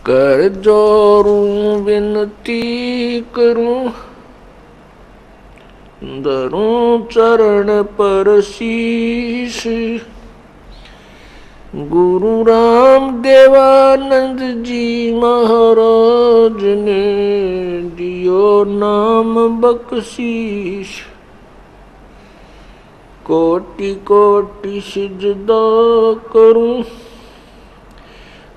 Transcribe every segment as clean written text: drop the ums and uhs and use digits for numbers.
कर जोरूं विनती करूं, धरूं चरण पर शीश। गुरु राम देवानंद जी महाराज ने दियो नाम बख्शीश। कोटि कोटि सिजदा करूं,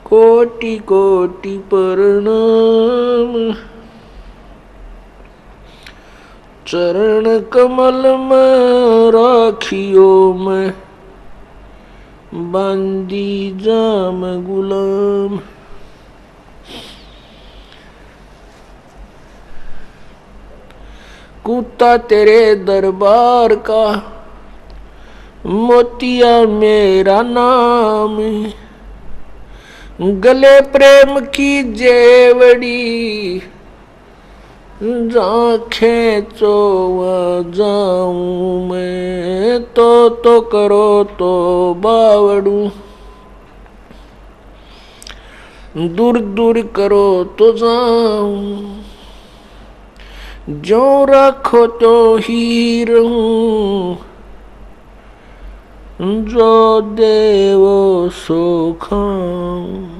कोटि कोटि प्रणाम। चरण कमल में राखियो मैं, बंदी जाम गुलाम। कुत्ता तेरे दरबार का, मोतिया मेरा नाम। गले प्रेम की जेवड़ी, आँखें चो जाऊं मैं। तो करो तो बावड़ू, दूर दूर करो तो जाऊं। जो रखो तो ही रहूं, जो देवो सो खाऊं।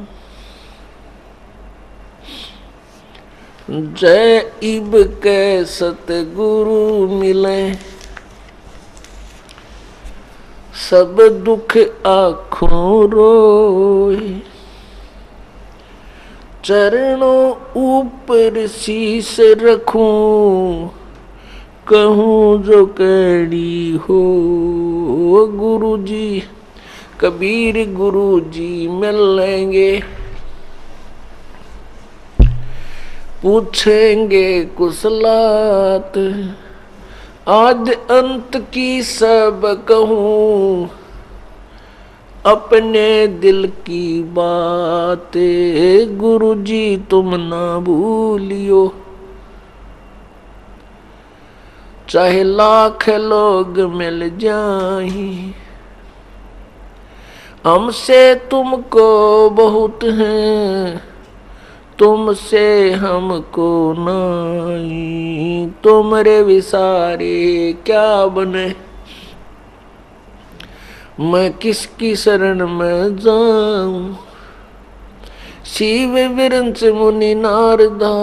जय इब के सतगुरु मिले, सब दुख आँखों रोए। चरणों ऊपर शीस रखूं, कहूँ जो कैडी हो। गुरु जी कबीर गुरु जी मिल लेंगे, पूछेंगे कुशलात। आद अंत की सब कहूँ, अपने दिल की बात। गुरु जी तुम ना भूलियो, चाहे लाख लोग मिल जाएं। हमसे तुमको बहुत हैं, तुमसे हमको नहीं। तुमरे विसारे क्या बने, मैं किसकी शरण में जाऊं। शिव विरंच मुनि नारदा,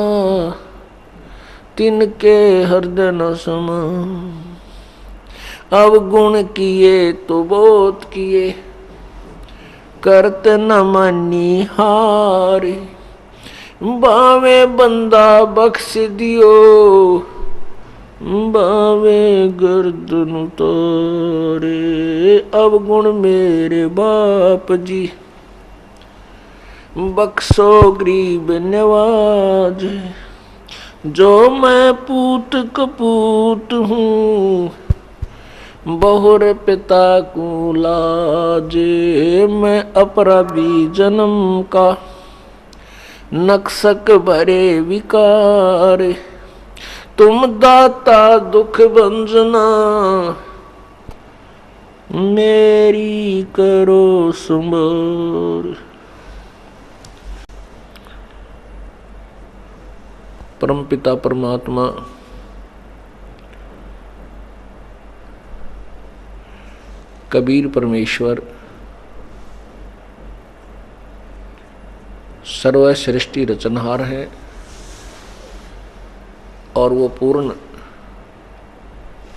तिनके हृदय न समाऊं। अवगुण किए तो बहुत किए, करत न मानी हार। बावे बंदा बख्श दियो, बावे गर्दन उतारे। अवगुण मेरे बाप जी, बख्शो गरीब नवाज। जो मैं पूत कपूत हूँ, बहुर पिता को लाज। मैं अपराधी जन्म का, नक्सक भरे विकार। तुम दाता दुख भंजना, मेरी करो संभार। परमपिता परमात्मा कबीर परमेश्वर सर्वसृष्टि रचनहार है, और वो पूर्ण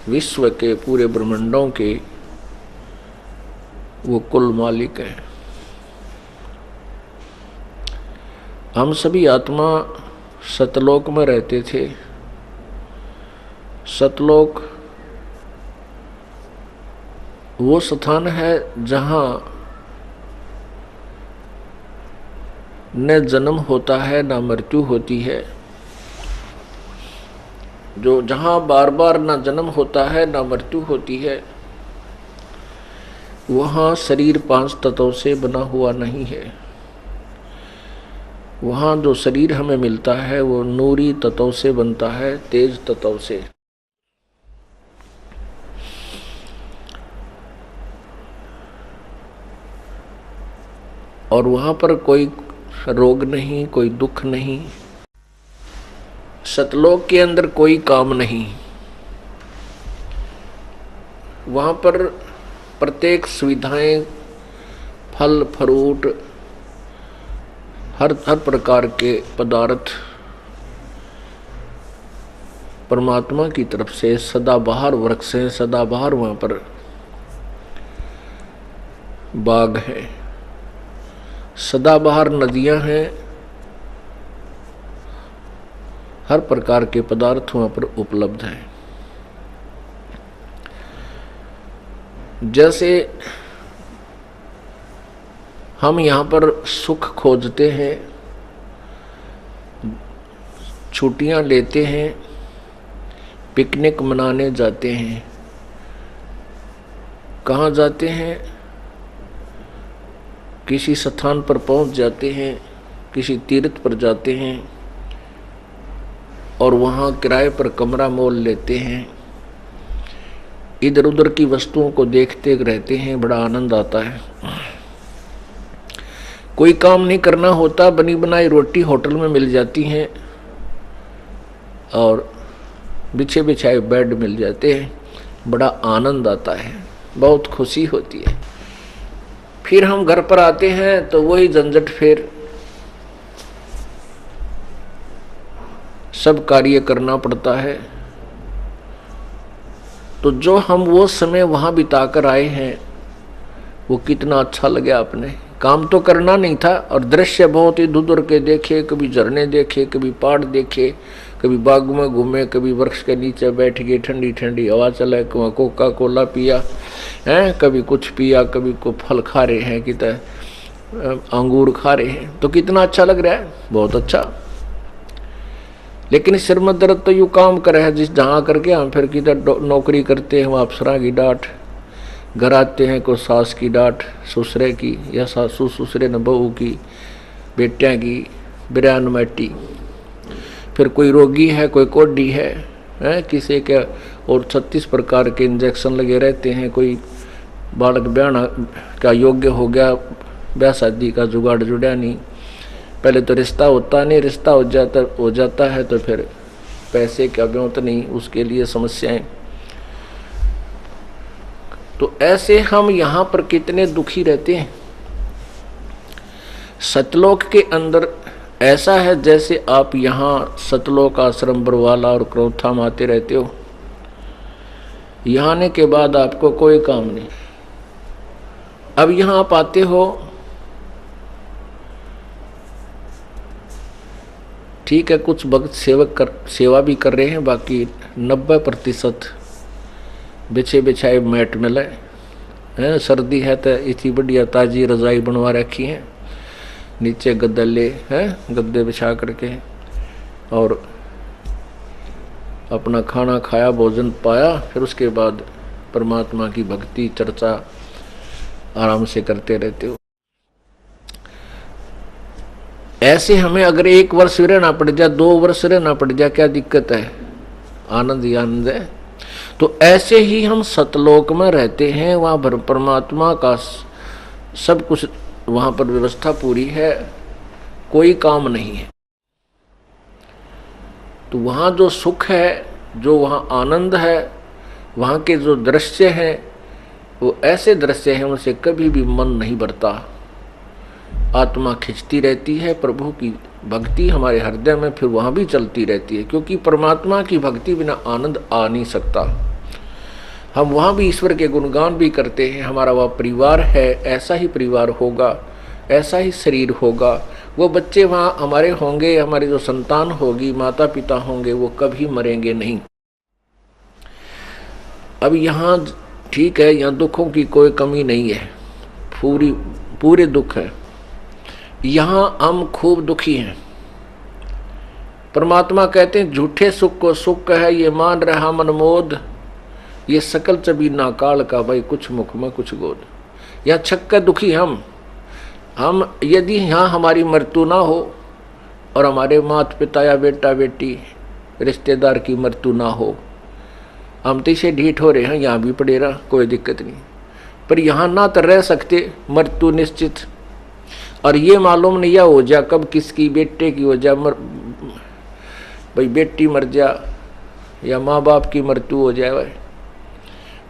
विश्व के पूरे ब्रह्मांडों के वो कुल मालिक है। हम सभी आत्मा सतलोक में रहते थे। सतलोक वो स्थान है जहाँ न जन्म होता है न मृत्यु होती है। जो जहाँ बार बार न जन्म होता है न मृत्यु होती है, वहाँ शरीर 5 तत्वों से बना हुआ नहीं है। वहाँ जो शरीर हमें मिलता है वो नूरी तत्वों से बनता है, तेज तत्वों से। और वहाँ पर कोई रोग नहीं, कोई दुख नहीं, सतलोक के अंदर कोई काम नहीं। वहाँ पर प्रत्येक सुविधाएं, फल फ्रूट, हर प्रकार के पदार्थ परमात्मा की तरफ से सदाबहार वृक्ष हैं, सदाबहार वहाँ पर बाग है, सदाबहार नदियाँ हैं, हर प्रकार के पदार्थ वहाँ पर उपलब्ध हैं। जैसे हम यहाँ पर सुख खोजते हैं, छुट्टियाँ लेते हैं, पिकनिक मनाने जाते हैं, कहाँ जाते हैं? किसी स्थान पर पहुँच जाते हैं, किसी तीर्थ पर जाते हैं और वहाँ किराए पर कमरा मोल लेते हैं, इधर उधर की वस्तुओं को देखते रहते हैं, बड़ा आनंद आता है। कोई काम नहीं करना होता, बनी बनाई रोटी होटल में मिल जाती हैं और बिछे बिछाए बेड मिल जाते हैं, बड़ा आनंद आता है, बहुत खुशी होती है। फिर हम घर पर आते हैं तो वही झंझट, फिर सब कार्य करना पड़ता है। तो जो हम वो समय वहाँ बिताकर आए हैं वो कितना अच्छा लगे आपने। काम तो करना नहीं था और दृश्य बहुत इधर उधर के देखे, कभी झरने देखे, कभी पहाड़ देखे, कभी बाग में घूमे, कभी वृक्ष के नीचे बैठ गए, ठंडी ठंडी हवा चले, कोका कोला पिया है, कभी कुछ पिया, कभी को फल खा रहे हैं, कितना अंगूर खा रहे हैं, तो कितना अच्छा लग रहा है, बहुत अच्छा। लेकिन सिर में दर्द तो यूँ काम करे है, जिस जहाँ करके हम फिर किधर नौकरी करते हैं, वहाँ अफसरा की डांट, घर आते हैं को सास की डांट, ससुरे की, या सासू ससुरे न बहू की, बेटियाँ की, बिरान मैटी, फिर कोई रोगी है, कोई कोडी है किसी के, और 36 प्रकार के इंजेक्शन लगे रहते हैं। कोई बालक ब्याह का योग्य हो गया, ब्याह शादी का जुगाड़ जुड़ा नहीं, पहले तो रिश्ता होता नहीं, रिश्ता हो जाता है तो फिर पैसे का ब्योंत नहीं, उसके लिए समस्याएं। तो ऐसे हम यहाँ पर कितने दुखी रहते हैं। सतलोक के अंदर ऐसा है जैसे आप यहाँ सतलोक आश्रम बरवाला और क्रोथा में आते रहते हो, यहाँ आने के बाद आपको कोई काम नहीं। अब यहाँ आप आते हो, ठीक है, कुछ भक्त सेवा भी कर रहे हैं, बाकी 90% बिछे बिछाए मैट मिले हैं। सर्दी है तो इतनी बढ़िया ताजी रजाई बनवा रखी है, नीचे गद्दे हैं, गद्दे बिछा करके, और अपना खाना खाया, भोजन पाया, फिर उसके बाद परमात्मा की भक्ति चर्चा आराम से करते रहते हो। ऐसे हमें अगर 1 वर्ष रहना पड़ जाए, 2 वर्ष रहना पड़ जाए, क्या दिक्कत है, आनंद ही आनंद है। तो ऐसे ही हम सतलोक में रहते हैं, वहाँ पर परमात्मा का सब कुछ, वहाँ पर व्यवस्था पूरी है, कोई काम नहीं है। तो वहाँ जो सुख है, जो वहाँ आनंद है, वहाँ के जो दृश्य हैं वो ऐसे दृश्य हैं उनसे कभी भी मन नहीं भरता, आत्मा खिंचती रहती है। प्रभु की भक्ति हमारे हृदय में फिर वहाँ भी चलती रहती है, क्योंकि परमात्मा की भक्ति बिना आनंद आ नहीं सकता। हम वहाँ भी ईश्वर के गुणगान भी करते हैं, हमारा वह परिवार है, ऐसा ही परिवार होगा, ऐसा ही शरीर होगा, वो बच्चे वहाँ हमारे होंगे, हमारी जो संतान होगी, माता पिता होंगे, वो कभी मरेंगे नहीं। अब यहाँ ठीक है, यहाँ दुखों की कोई कमी नहीं है, पूरे दुख है। यहाँ हम खूब दुखी हैं। परमात्मा कहते हैं झूठे सुख को सुख है, ये मान रहा मनमोद, ये सकल चबी ना काल का, भाई कुछ मुख में कुछ गोद। यहाँ छक्का दुखी हम यदि यहाँ हमारी मृत्यु ना हो और हमारे माता पिता या बेटा बेटी रिश्तेदार की मृत्यु ना हो, हम तो इसे ढीठ हो रहे हैं, यहाँ भी पड़े रहा, कोई दिक्कत नहीं। पर यहाँ ना तो रह सकते, मृत्यु निश्चित। और ये मालूम नहीं हो जा कब किसकी बेटे की हो जा, भाई बेटी मर जा या माँ बाप की मृत्यु हो जाए भाई,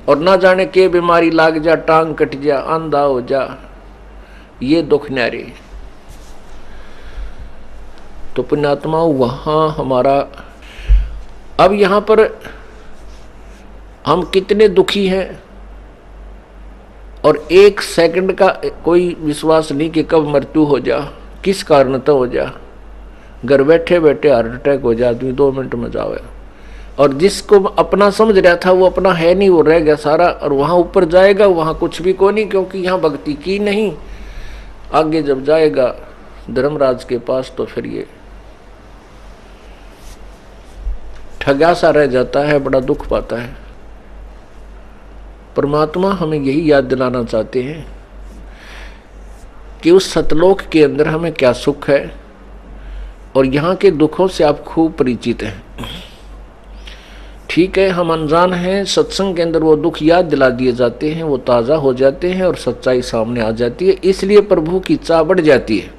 और ना जाने के बीमारी लाग जा, टांग कट जा, अंधा हो जा, ये दुख न्यारे। तो पुण्यात्मा वहां हमारा, अब यहां पर हम कितने दुखी हैं और एक सेकंड का कोई विश्वास नहीं कि कब मृत्यु हो जा, किस कारण तो हो जा। घर बैठे बैठे हार्ट अटैक हो जा, आदमी 2 मिनट में जावे, और जिसको अपना समझ रहा था वो अपना है नहीं, वो रह गया सारा, और वहां ऊपर जाएगा वहां कुछ भी को नहीं, क्योंकि यहाँ भक्ति की नहीं। आगे जब जाएगा धर्मराज के पास तो फिर ये ठगा सा रह जाता है, बड़ा दुख पाता है। परमात्मा हमें यही याद दिलाना चाहते हैं कि उस सतलोक के अंदर हमें क्या सुख है, और यहाँ के दुखों से आप खूब परिचित हैं। ठीक है, हम अनजान हैं, सत्संग के अंदर वो दुख याद दिला दिए जाते हैं, वो ताज़ा हो जाते हैं और सच्चाई सामने आ जाती है, इसलिए प्रभु की चाह बढ़ जाती है।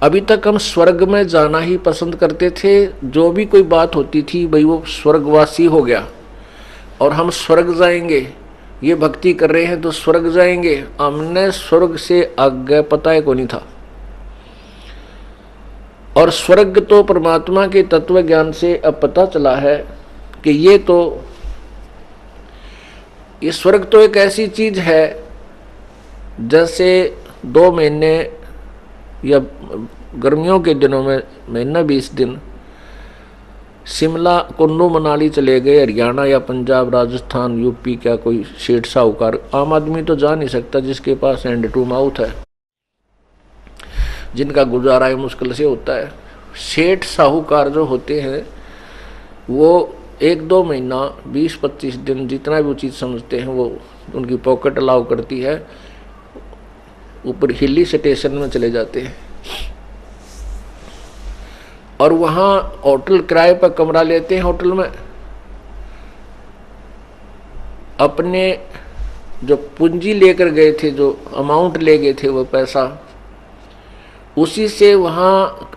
अभी तक हम स्वर्ग में जाना ही पसंद करते थे, जो भी कोई बात होती थी भाई वो स्वर्गवासी हो गया और हम स्वर्ग जाएंगे, ये भक्ति कर रहे हैं तो स्वर्ग जाएंगे। हमने स्वर्ग से आगे पता है को नहीं था, और स्वर्ग तो परमात्मा के तत्व ज्ञान से अब पता चला है कि ये स्वर्ग तो एक ऐसी चीज है जैसे 2 महीने या गर्मियों के दिनों में महीना 20 दिन शिमला कुल्लू मनाली चले गए, हरियाणा या पंजाब राजस्थान यूपी, क्या कोई सेठ साहूकार, आम आदमी तो जा नहीं सकता जिसके पास हैंड टू माउथ है, जिनका गुजारा है मुश्किल से होता है। सेठ साहूकार जो होते हैं वो 1-2 महीना 20-25 दिन जितना भी वो चीज़ समझते हैं वो उनकी पॉकेट अलाउ करती है, ऊपर हिली स्टेशन में चले जाते हैं और वहाँ होटल किराए पर कमरा लेते हैं। होटल में अपने जो पूंजी लेकर गए थे, जो अमाउंट ले गए थे, वो पैसा उसी से वहाँ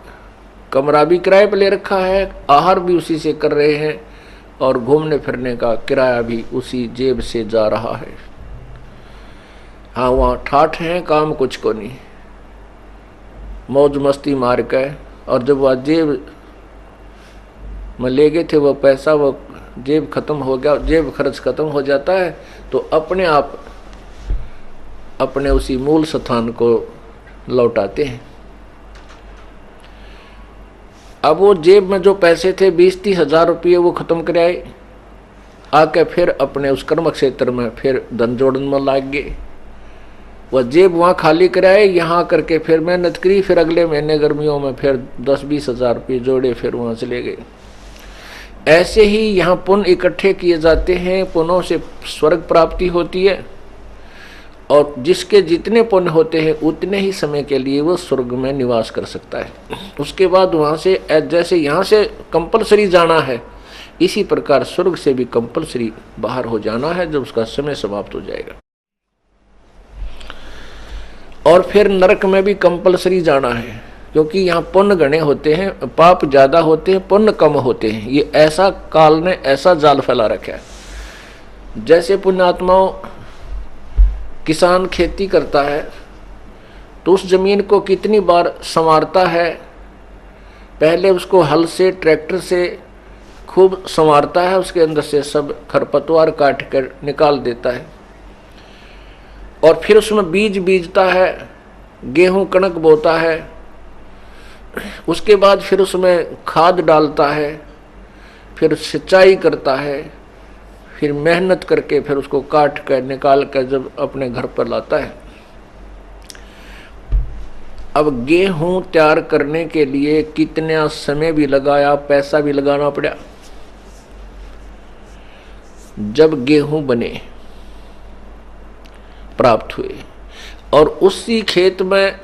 कमरा भी किराए पर ले रखा है, आहार भी उसी से कर रहे हैं और घूमने फिरने का किराया भी उसी जेब से जा रहा है। हाँ, वहाँ ठाठ हैं, काम कुछ को नहीं, मौज मस्ती मार के। और जब वह जेब में ले गए थे वो पैसा, वो जेब खत्म हो गया, जेब खर्च खत्म हो जाता है तो अपने आप अपने उसी मूल स्थान को लौटाते हैं। अब वो जेब में जो पैसे थे 20-30 हजार रुपये वो खत्म कराए, आके फिर अपने उस कर्म क्षेत्र में फिर धन जोड़न में लाग गए। वह जेब वहाँ खाली कराए, यहाँ करके फिर मेहनत करी, फिर अगले महीने गर्मियों में फिर 10-20 हजार रुपये जोड़े, फिर वहाँ चले गए। ऐसे ही यहाँ पुण्य इकट्ठे किए जाते हैं, पुण्यों से स्वर्ग प्राप्ति होती है, और जिसके जितने पुण्य होते हैं उतने ही समय के लिए वो स्वर्ग में निवास कर सकता है। उसके बाद वहाँ से, जैसे यहाँ से कंपलसरी जाना है, इसी प्रकार स्वर्ग से भी कंपलसरी बाहर हो जाना है जब उसका समय समाप्त हो जाएगा। और फिर नरक में भी कंपलसरी जाना है, क्योंकि यहाँ पुण्य गणे होते हैं, पाप ज्यादा होते हैं, पुण्य कम होते हैं। ये ऐसा काल ने ऐसा जाल फैला रखा है। जैसे पुण्यात्माओं, किसान खेती करता है तो उस जमीन को कितनी बार संवारता है, पहले उसको हल से ट्रैक्टर से खूब संवारता है, उसके अंदर से सब खरपतवार काट कर निकाल देता है, और फिर उसमें बीज बीजता है, गेहूं कणक बोता है, उसके बाद फिर उसमें खाद डालता है, फिर सिंचाई करता है, फिर मेहनत करके फिर उसको काट कर निकाल कर जब अपने घर पर लाता है। अब गेहूं तैयार करने के लिए कितना समय भी लगाया, पैसा भी लगाना पड़ा। जब गेहूं बने, प्राप्त हुए, और उसी खेत में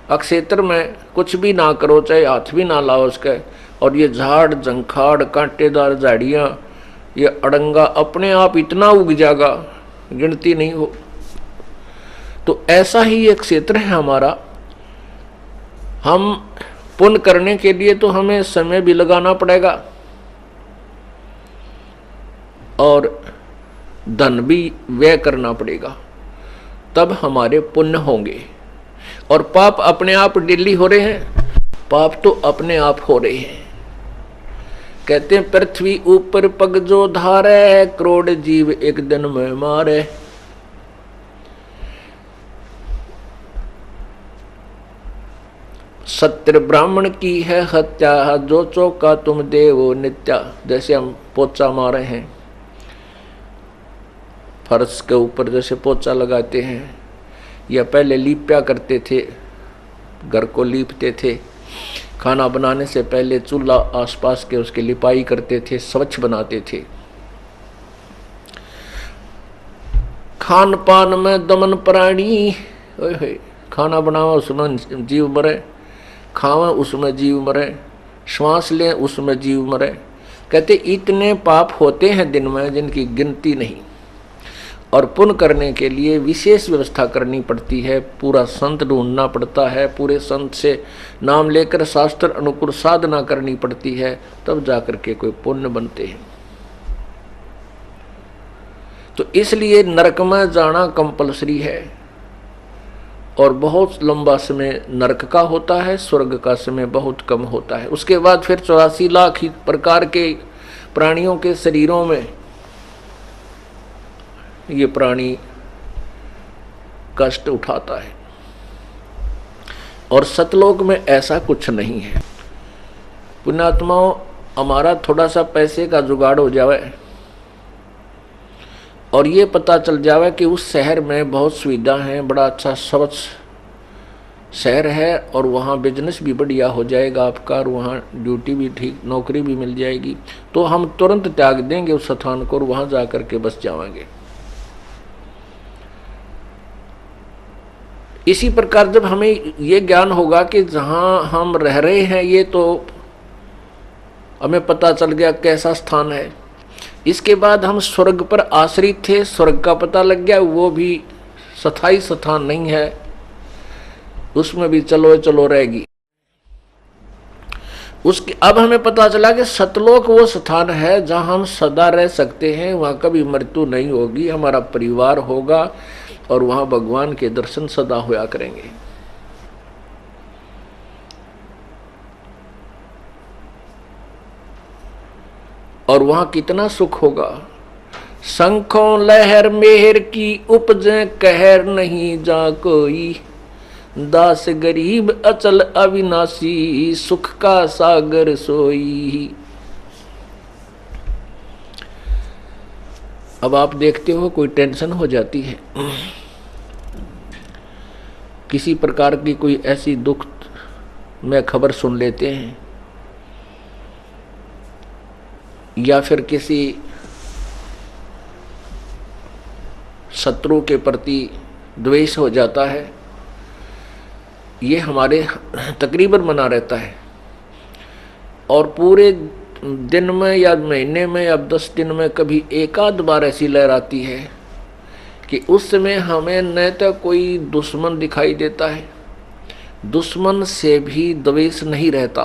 अक्षेत्र में कुछ भी ना करो, चाहे हाथ भी ना लाओ उसके, और ये झाड़ झंखाड़ कांटेदार झाड़ियाँ, ये अड़ंगा अपने आप इतना उग जाएगा गिनती नहीं हो। तो ऐसा ही एक क्षेत्र है हमारा, हम पुण्य करने के लिए तो हमें समय भी लगाना पड़ेगा और धन भी व्यय करना पड़ेगा, तब हमारे पुण्य होंगे। और पाप अपने आप डिली हो रहे हैं, पाप तो अपने आप हो रहे हैं। कहते हैं पृथ्वी ऊपर पग जो धारे, करोड़ जीव एक दिन में मारे। सत्य ब्राह्मण की है हत्या, जो चौका तुम दे वो नित्या। जैसे हम पोचा मारे हैं, फर्श के ऊपर जैसे पोचा लगाते हैं, या पहले लीपया करते थे, घर को लीपते थे, खाना बनाने से पहले चूल्हा आसपास के उसकी लिपाई करते थे, स्वच्छ बनाते थे। खान पान में दमन प्राणी, खाना बनावा उसमें जीव मरे, खावा उसमें जीव मरे, श्वास लें उसमें जीव मरे। कहते इतने पाप होते हैं दिन में जिनकी गिनती नहीं। और पुण्य करने के लिए विशेष व्यवस्था करनी पड़ती है, पूरा संत ढूंढना पड़ता है, पूरे संत से नाम लेकर शास्त्र अनुकूल साधना करनी पड़ती है, तब जाकर के कोई पुण्य बनते हैं। तो इसलिए नरक में जाना कंपलसरी है, और बहुत लंबा समय नरक का होता है, स्वर्ग का समय बहुत कम होता है। उसके बाद फिर 84 लाख प्रकार के प्राणियों के शरीरों में ये प्राणी कष्ट उठाता है। और सतलोक में ऐसा कुछ नहीं है। पुण्यात्माओं, हमारा थोड़ा सा पैसे का जुगाड़ हो जावे और ये पता चल जावे कि उस शहर में बहुत सुविधा है, बड़ा अच्छा स्वच्छ शहर है, और वहाँ बिजनेस भी बढ़िया हो जाएगा आपका, और वहाँ ड्यूटी भी ठीक, नौकरी भी मिल जाएगी, तो हम तुरंत त्याग देंगे उस स्थान को और वहाँ जा कर के बस जाएंगे। इसी प्रकार जब हमें ये ज्ञान होगा कि जहाँ हम रह रहे हैं ये तो हमें पता चल गया कैसा स्थान है, इसके बाद हम स्वर्ग पर आश्रित थे, स्वर्ग का पता लग गया, वो भी स्थायी स्थान नहीं है, उसमें भी चलो चलो रहेगी। उसके अब हमें पता चला कि सतलोक वो स्थान है जहाँ हम सदा रह सकते हैं, वहाँ कभी मृत्यु नहीं होगी, हमारा परिवार होगा और वहाँ भगवान के दर्शन सदा होया करेंगे। और वहाँ कितना सुख होगा। शंखों लहर मेहर की उपजे, कहर नहीं जा कोई, दास गरीब अचल अविनाशी, सुख का सागर सोई। अब आप देखते हो कोई टेंशन हो जाती है, किसी प्रकार की कोई ऐसी दुख में खबर सुन लेते हैं, या फिर किसी शत्रु के प्रति द्वेष हो जाता है, ये हमारे तकरीबन बना रहता है। और पूरे दिन में या महीने में या 10 दिन में कभी एक आध बार ऐसी लहर आती है कि उस समय हमें न तो कोई दुश्मन दिखाई देता है, दुश्मन से भी द्वेष नहीं रहता,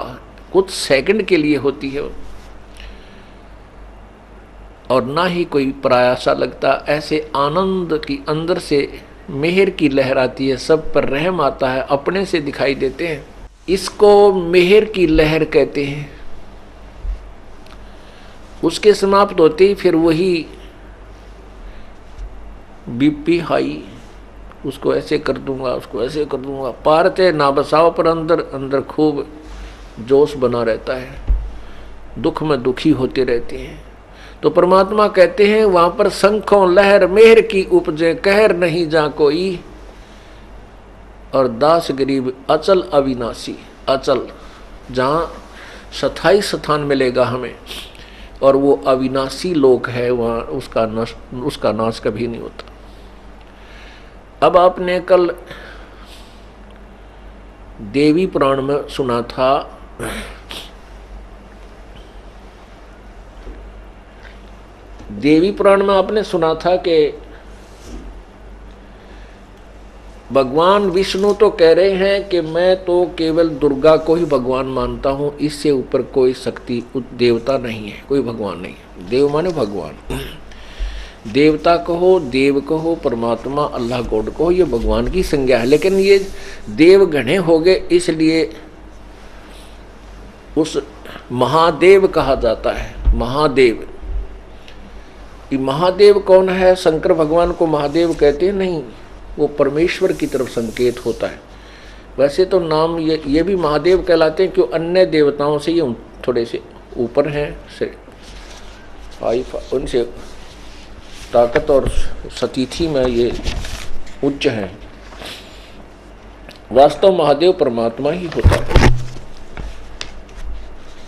कुछ सेकंड के लिए होती है, और ना ही कोई पराया सा लगता। ऐसे आनंद की अंदर से मेहर की लहर आती है, सब पर रहम आता है, अपने से दिखाई देते हैं। इसको मेहर की लहर कहते हैं। उसके समाप्त होते ही फिर वही बीपी हाई, उसको ऐसे कर दूंगा, उसको ऐसे कर दूंगा, पारते ना बसाव पर अंदर अंदर खूब जोश बना रहता है, दुख में दुखी होते रहते हैं। तो परमात्मा कहते हैं वहां पर शंखों लहर मेहर की उपजे, कहर नहीं जा कोई, और दास गरीब अचल अविनाशी। अचल जहां स्थायी स्थान मिलेगा हमें, और वो अविनाशी लोक है, वहाँ उसका नाश कभी नहीं होता। अब आपने कल देवी पुराण में सुना था, देवी पुराण में आपने सुना था कि भगवान विष्णु तो कह रहे हैं कि मैं तो केवल दुर्गा को ही भगवान मानता हूँ, इससे ऊपर कोई शक्ति देवता नहीं है, कोई भगवान नहीं है। देव माने भगवान, देवता कहो, देव कहो, परमात्मा, अल्लाह गॉड कहो, ये भगवान की संज्ञा है। लेकिन ये देव घने हो गए, इसलिए उस महादेव कहा जाता है। महादेव, ये महादेव कौन है? शंकर भगवान को महादेव कहते हैं? नहीं, वो परमेश्वर की तरफ संकेत होता है। वैसे तो नाम ये भी महादेव कहलाते हैं, क्यों अन्य देवताओं से ये थोड़े से ऊपर हैं, से उनसे ताकत और सतीथि में ये उच्च हैं। वास्तव महादेव परमात्मा ही होता है।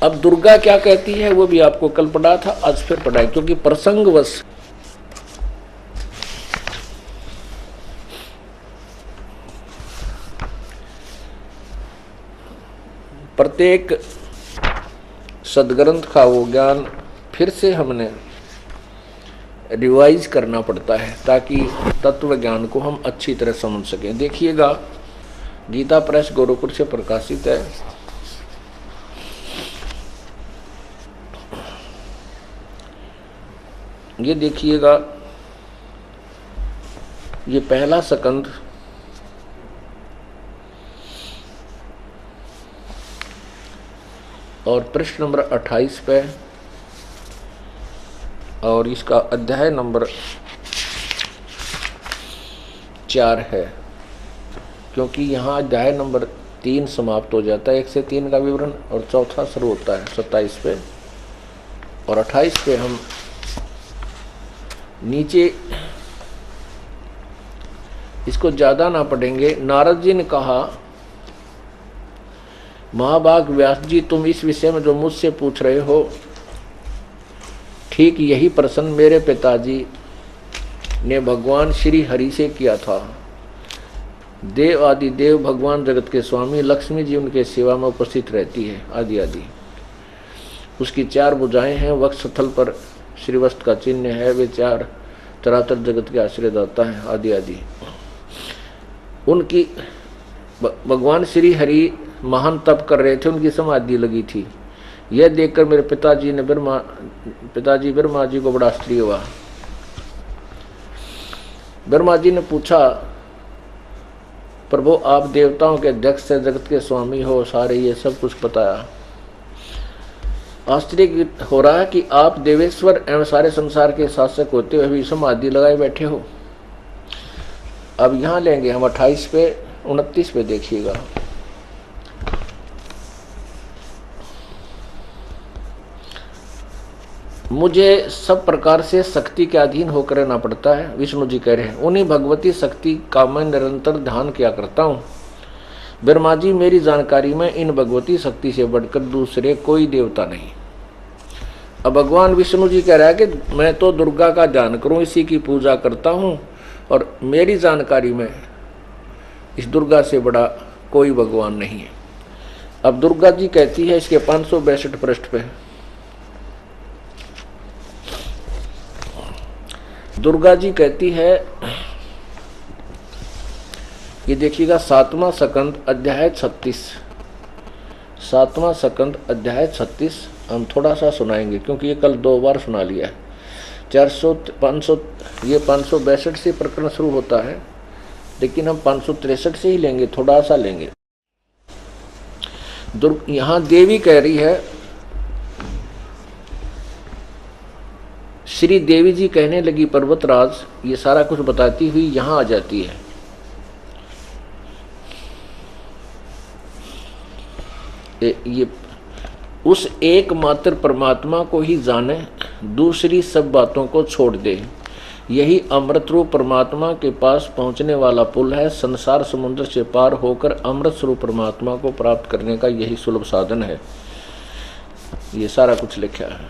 अब दुर्गा क्या कहती है वो भी आपको कल पढ़ा था, आज फिर पढ़ाए, क्योंकि प्रसंगवश प्रत्येक सदग्रंथ का वो ज्ञान फिर से हमने रिवाइज करना पड़ता है, ताकि तत्व ज्ञान को हम अच्छी तरह समझ सकें। देखिएगा, गीता प्रेस गोरखपुर से प्रकाशित है। ये देखिएगा, ये पहला स्कंद और पृष्ठ नंबर 28 पे, और इसका अध्याय नंबर 4 है, क्योंकि यहाँ अध्याय नंबर 3 समाप्त हो जाता है, 1 से 3 का विवरण, और चौथा शुरू होता है 27 पे, और 28 पे हम नीचे इसको ज़्यादा ना पढ़ेंगे। नारद जी ने कहा, महाभाग व्यास जी, तुम इस विषय में जो मुझसे पूछ रहे हो, ठीक यही प्रश्न मेरे पिताजी ने भगवान श्री हरि से किया था। देव आदि देव, भगवान जगत के स्वामी, लक्ष्मी जी उनके सेवा में उपस्थित रहती है, आदि आदि। उसकी 4 भुजाएं हैं, वक्षस्थल पर श्रीवस्त्र का चिन्ह है, वे 4 चराचर जगत के आश्रयदाता हैं, आदि आदि। उनकी भगवान श्री हरि महान तप कर रहे थे, उनकी समाधि लगी थी। यह देखकर मेरे पिताजी ब्रह्मा जी को बड़ा आश्चर्य हुआ। ब्रह्मा जी ने पूछा, प्रभु आप देवताओं के अध्यक्ष से, जगत के स्वामी हो, सारे ये सब कुछ बताया। आश्चर्य हो रहा है कि आप देवेश्वर एवं सारे संसार के शासक होते हुए भी समाधि लगाए बैठे हो। अब यहाँ लेंगे हम 28 पे, 29 पे देखिएगा। मुझे सब प्रकार से शक्ति के अधीन होकर रहना पड़ता है, विष्णु जी कह रहे हैं। उन्हीं भगवती शक्ति का मैं निरंतर ध्यान किया करता हूँ। ब्रह्मा जी, मेरी जानकारी में इन भगवती शक्ति से बढ़कर दूसरे कोई देवता नहीं। अब भगवान विष्णु जी कह रहा है कि मैं तो दुर्गा का ध्यान करूँ, इसी की पूजा करता हूँ, और मेरी जानकारी में इस दुर्गा से बड़ा कोई भगवान नहीं है। अब दुर्गा जी कहती है इसके 562 पृष्ठ पे, दुर्गा जी कहती है, ये देखिएगा 7वां स्कंद अध्याय 36, 7वां स्कंद अध्याय 36 हम थोड़ा सा सुनाएंगे, क्योंकि ये कल 2 बार सुना लिया है। 562 से प्रकरण शुरू होता है, लेकिन हम 563 से ही लेंगे, थोड़ा सा लेंगे। यहाँ देवी कह रही है, श्री देवी जी कहने लगी, पर्वतराज, ये सारा कुछ बताती हुई यहाँ आ जाती है। ये उस एकमात्र परमात्मा को ही जाने, दूसरी सब बातों को छोड़ दे। यही अमृत रूप परमात्मा के पास पहुंचने वाला पुल है। संसार समुद्र से पार होकर अमृत स्वरूप परमात्मा को प्राप्त करने का यही सुलभ साधन है। ये सारा कुछ लिखा है।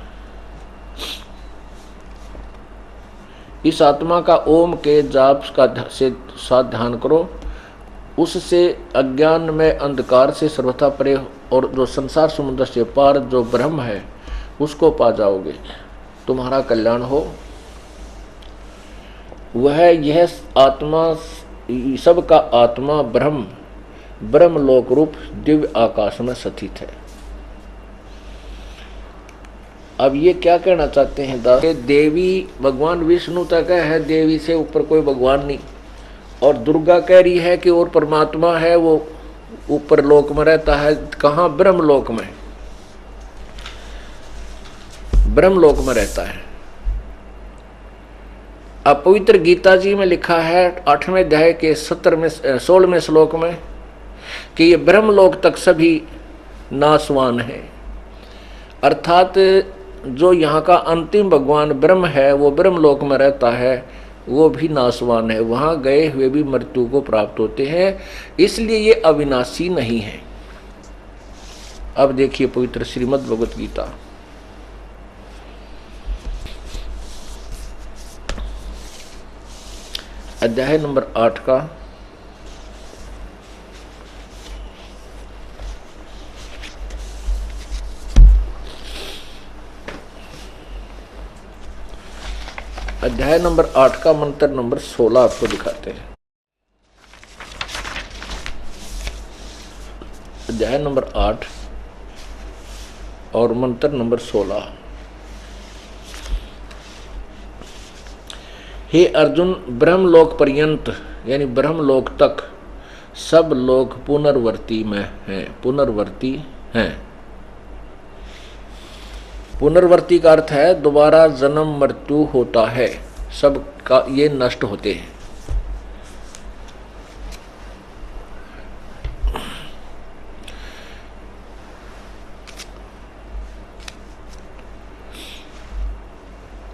इस आत्मा का ओम के जाप का से साथ ध्यान करो, उससे अज्ञान में अंधकार से सर्वथा परे, और जो संसार समुद्र से पार जो ब्रह्म है उसको पा जाओगे, तुम्हारा कल्याण हो। वह यह आत्मा सबका आत्मा ब्रह्म ब्रह्मलोक रूप दिव्य आकाश में स्थित है। अब ये क्या कहना चाहते हैं दास, देवी भगवान विष्णु तक है, देवी से ऊपर कोई भगवान नहीं। और दुर्गा कह रही है कि और परमात्मा है वो ऊपर लोक में रहता है। कहाँ? ब्रह्मलोक में, ब्रह्मलोक में रहता है। अब पवित्र गीता जी में लिखा है 8वें अध्याय के 16वें श्लोक में कि ये ब्रह्मलोक तक सभी नासवान है। अर्थात जो यहाँ का अंतिम भगवान ब्रह्म है वो ब्रह्मलोक में रहता है, वो भी नासवान है, वहाँ गए हुए भी मृत्यु को प्राप्त होते हैं, इसलिए ये अविनाशी नहीं है। अब देखिए पवित्र श्रीमद् भगवत गीता अध्याय नंबर 8 का अध्याय नंबर 8 का मंत्र नंबर 16 आपको दिखाते हैं। अध्याय नंबर 8 और मंत्र नंबर 16। हे अर्जुन, ब्रह्मलोक पर्यंत यानी ब्रह्मलोक तक सब लोग पुनर्वर्ती में हैं, पुनर्वर्ती हैं। पुनर्वर्ती का अर्थ है दोबारा जन्म मृत्यु होता है, सब का ये नष्ट होते हैं।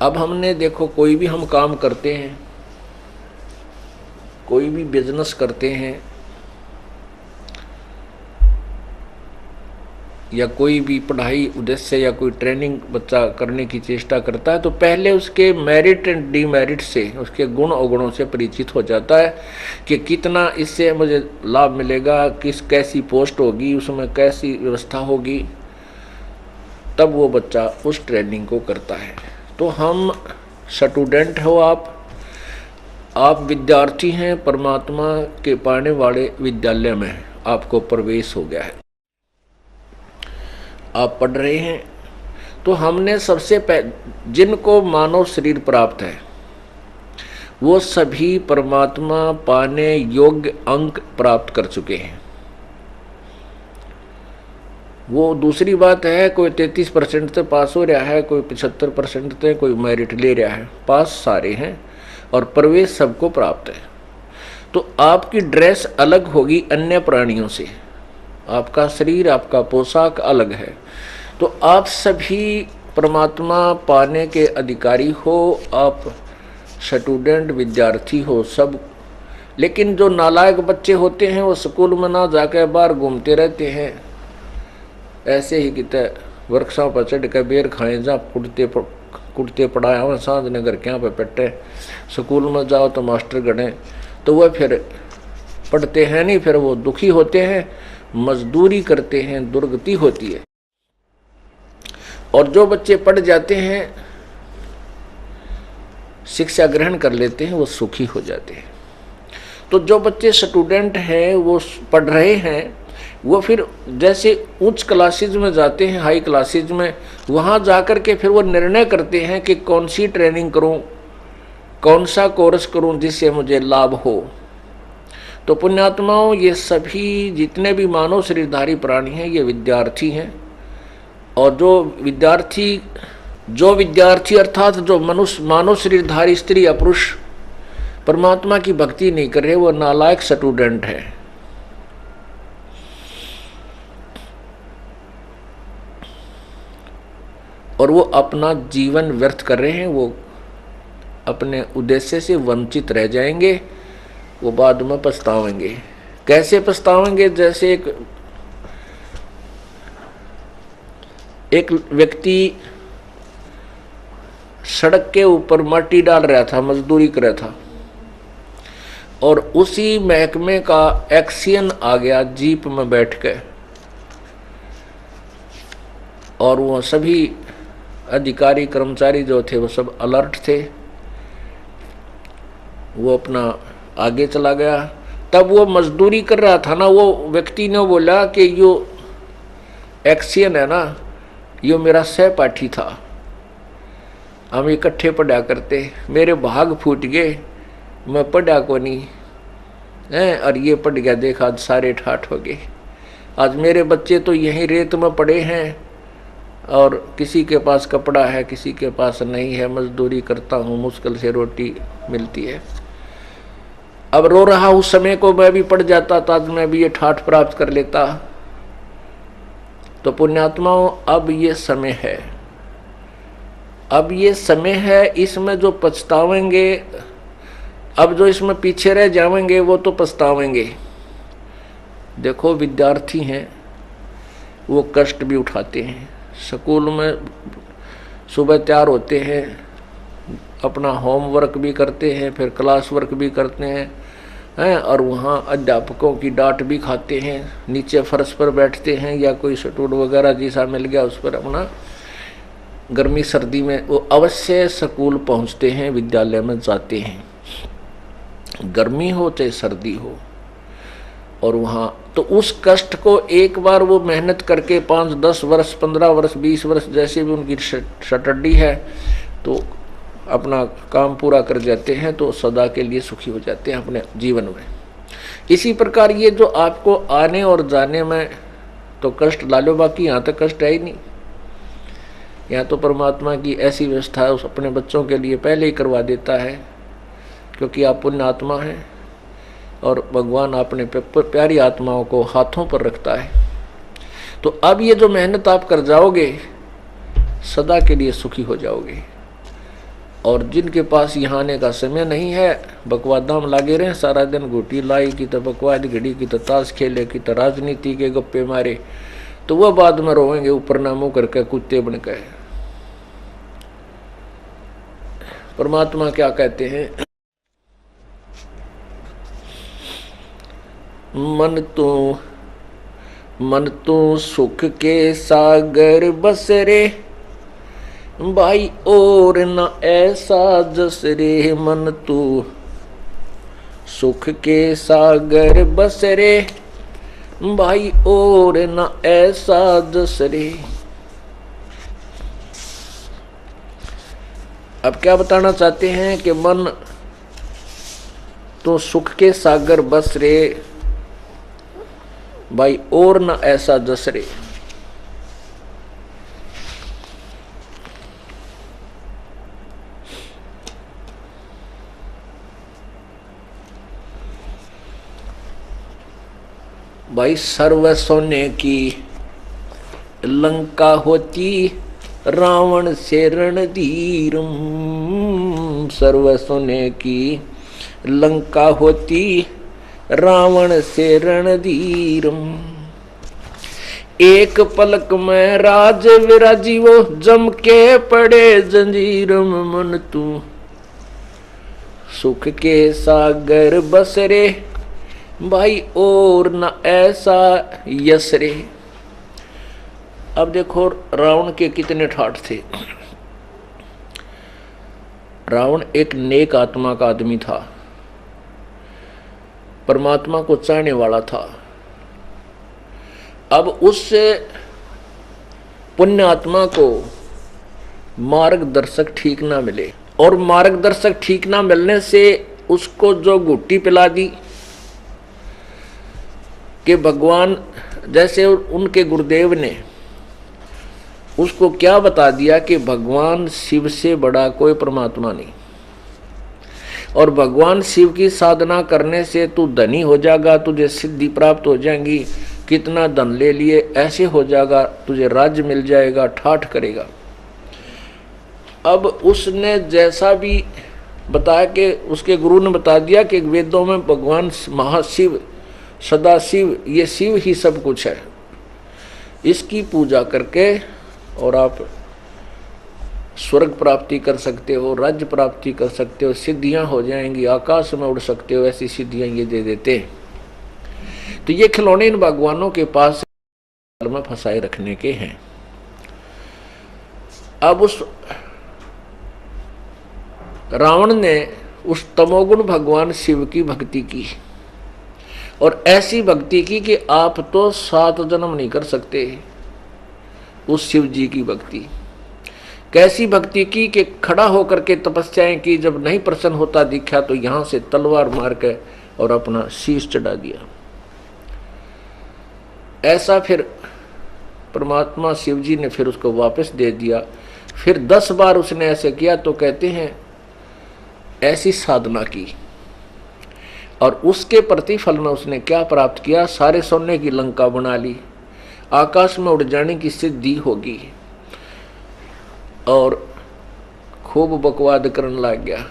अब हमने देखो कोई भी हम काम करते हैं, कोई भी बिजनेस करते हैं या कोई भी पढ़ाई उद्देश्य या कोई ट्रेनिंग बच्चा करने की चेष्टा करता है तो पहले उसके मेरिट एंड डीमेरिट से, उसके गुण अवगुणों से परिचित हो जाता है कि कितना इससे मुझे लाभ मिलेगा, कैसी पोस्ट होगी, उसमें कैसी व्यवस्था होगी, तब वो बच्चा उस ट्रेनिंग को करता है। तो हम स्टूडेंट हो, आप विद्यार्थी हैं, परमात्मा के पाने वाले विद्यालय में आपको प्रवेश हो गया है, आप पढ़ रहे हैं। तो हमने सबसे पहले जिनको मानव शरीर प्राप्त है वो सभी परमात्मा पाने योग्य अंक प्राप्त कर चुके हैं। वो दूसरी बात है, कोई 33% से पास हो रहा है, कोई 75% से कोई मेरिट ले रहा है, पास सारे हैं और प्रवेश सबको प्राप्त है। तो आपकी ड्रेस अलग होगी अन्य प्राणियों से, आपका शरीर, आपका पोशाक अलग है। तो आप सभी परमात्मा पाने के अधिकारी हो, आप स्टूडेंट विद्यार्थी हो सब। लेकिन जो नालायक बच्चे होते हैं वो स्कूल में ना जाकर बाहर घूमते रहते हैं, ऐसे ही कितने वर्कशॉप पर चढ़ कर बेर खाए, जहाँ कुटते पढ़ाया हुआ सांझ नगर के यहाँ पे पेटे। स्कूल में जाओ तो मास्टर गढ़े, तो वह फिर पढ़ते हैं नहीं, फिर वो दुखी होते हैं, मजदूरी करते हैं, दुर्गति होती है। और जो बच्चे पढ़ जाते हैं, शिक्षा ग्रहण कर लेते हैं, वो सुखी हो जाते हैं। तो जो बच्चे स्टूडेंट हैं, वो पढ़ रहे हैं, वो फिर जैसे उच्च क्लासेज में जाते हैं, हाई क्लासेज में, वहाँ जाकर के फिर वो निर्णय करते हैं कि कौन सी ट्रेनिंग करूँ, कौन सा कोर्स करूँ जिससे मुझे लाभ हो। तो पुण्यात्माओं, ये सभी जितने भी मानव शरीरधारी प्राणी हैं ये विद्यार्थी हैं। और जो विद्यार्थी अर्थात जो मनुष्य मानव शरीरधारी स्त्री या पुरुष परमात्मा की भक्ति नहीं कर रहे, वो नालायक स्टूडेंट है। और वो अपना जीवन व्यर्थ कर रहे हैं, वो अपने उद्देश्य से वंचित रह जाएंगे, वो बाद में पछतावेंगे। कैसे पछतावेंगे? जैसे एक व्यक्ति सड़क के ऊपर माटी डाल रहा था, मजदूरी कर रहा था, और उसी महकमे का एक्सियन आ गया जीप में बैठ के, और वो सभी अधिकारी कर्मचारी जो थे वो सब अलर्ट थे। वो अपना आगे चला गया। तब वो मजदूरी कर रहा था ना, वो व्यक्ति ने बोला कि यो एक्सियन है ना, यो मेरा सहपाठी था, हम इकट्ठे पढ़ा करते, मेरे भाग फूट गए, मैं पढ़ा को नहीं है, और ये पढ़ गया, देखा आज सारे ठाठ हो गए। आज मेरे बच्चे तो यहीं रेत में पड़े हैं, और किसी के पास कपड़ा है, किसी के पास नहीं है, मजदूरी करता हूँ, मुश्किल से रोटी मिलती है। अब रो रहा उस समय को मैं भी पढ़ जाता था, आज मैं भी ये ठाठ प्राप्त कर लेता। तो पुण्यात्माओं, अब ये समय है, अब ये समय है, इसमें जो पछतावेंगे, अब जो इसमें पीछे रह जाएंगे वो तो पछतावेंगे। देखो विद्यार्थी हैं, वो कष्ट भी उठाते हैं, स्कूल में सुबह तैयार होते हैं, अपना होमवर्क भी करते हैं, फिर क्लास वर्क भी करते हैं, और वहाँ अध्यापकों की डांट भी खाते हैं, नीचे फर्श पर बैठते हैं या कोई स्टूल वगैरह जैसा मिल गया उस पर अपना, गर्मी सर्दी में वो अवश्य स्कूल पहुँचते हैं, विद्यालय में जाते हैं, गर्मी हो चाहे सर्दी हो। और वहाँ तो उस कष्ट को एक बार वो मेहनत करके 5, 10 वर्ष, 15 वर्ष, 20 वर्ष जैसे भी उनकी शटड्डी है, तो अपना काम पूरा कर जाते हैं, तो सदा के लिए सुखी हो जाते हैं अपने जीवन में। इसी प्रकार ये जो आपको आने और जाने में तो कष्ट लालो, बाकी यहाँ तक कष्ट है ही नहीं। यहाँ तो परमात्मा की ऐसी व्यवस्था है, उस अपने बच्चों के लिए पहले ही करवा देता है, क्योंकि आप पुण्य आत्मा हैं और भगवान अपने प्यारी आत्माओं को हाथों पर रखता है। तो अब ये जो मेहनत आप कर जाओगे, सदा के लिए सुखी हो जाओगे। और जिनके पास यहाँ आने का समय नहीं है, बकवादाम लागे रहे सारा दिन, घुटी लाई की तो बकवाद घड़ी की तो ताश खेले की तो राजनीति के गप्पे मारे, तो वह बाद में रोएंगे ऊपर ना मुँह करके कुत्ते बन गए। परमात्मा क्या कहते हैं, मन तू सुख के सागर बसरे, भाई और न ऐसा जस रे। मन तू सुख के सागर बसरे, भाई और न ऐसा जस रे। अब क्या बताना चाहते हैं कि मन तो सुख के सागर बस रे, भाई और न ऐसा जस रे। भाई सर्व सोने की लंका होती, रावण से रणधीरम। सर्व सोने की लंका होती, रावण से रणधीरम। एक पलक में राज विराजी, वो जम के पड़े जंजीरम। मन तू सुख के सागर बसरे, भाई और न ऐसा यसरे। अब देखो रावण के कितने ठाठ थे। रावण एक नेक आत्मा का आदमी था, परमात्मा को चाहने वाला था। अब उस पुण्य आत्मा को मार्गदर्शक ठीक ना मिले, और मार्गदर्शक ठीक ना मिलने से उसको जो गुट्टी पिला दी कि भगवान, जैसे उनके गुरुदेव ने उसको क्या बता दिया कि भगवान शिव से बड़ा कोई परमात्मा नहीं, और भगवान शिव की साधना करने से तू धनी हो जाएगा, तुझे सिद्धि प्राप्त हो जाएगी, कितना धन ले लिए ऐसे हो जाएगा, तुझे राज्य मिल जाएगा, ठाठ करेगा। अब उसने जैसा भी बताया कि उसके गुरु ने बता दिया कि वेदों में भगवान महाशिव, सदाशिव, ये शिव ही सब कुछ है, इसकी पूजा करके और आप स्वर्ग प्राप्ति कर सकते हो, राज्य प्राप्ति कर सकते हो, सिद्धियां हो जाएंगी, आकाश में उड़ सकते हो, ऐसी सिद्धियां ये दे देते हैं। तो ये खिलौने इन भगवानों के पास में फंसाए रखने के हैं। अब उस रावण ने उस तमोगुण भगवान शिव की भक्ति की, और ऐसी भक्ति की कि आप तो 7 जन्म नहीं कर सकते। उस शिव जी की भक्ति, कैसी भक्ति की कि खड़ा होकर के तपस्याएं की, जब नहीं प्रसन्न होता दिखा तो यहां से तलवार मार के और अपना शीश चढ़ा दिया। ऐसा फिर परमात्मा शिव जी ने फिर उसको वापस दे दिया। फिर 10 बार उसने ऐसे किया तो कहते हैं ऐसी साधना की, और उसके प्रतिफल में उसने क्या प्राप्त किया, सारे सोने की लंका बना ली, आकाश में उड़ जाने की सिद्धि होगी, और खूब बकवाद करने लग गया।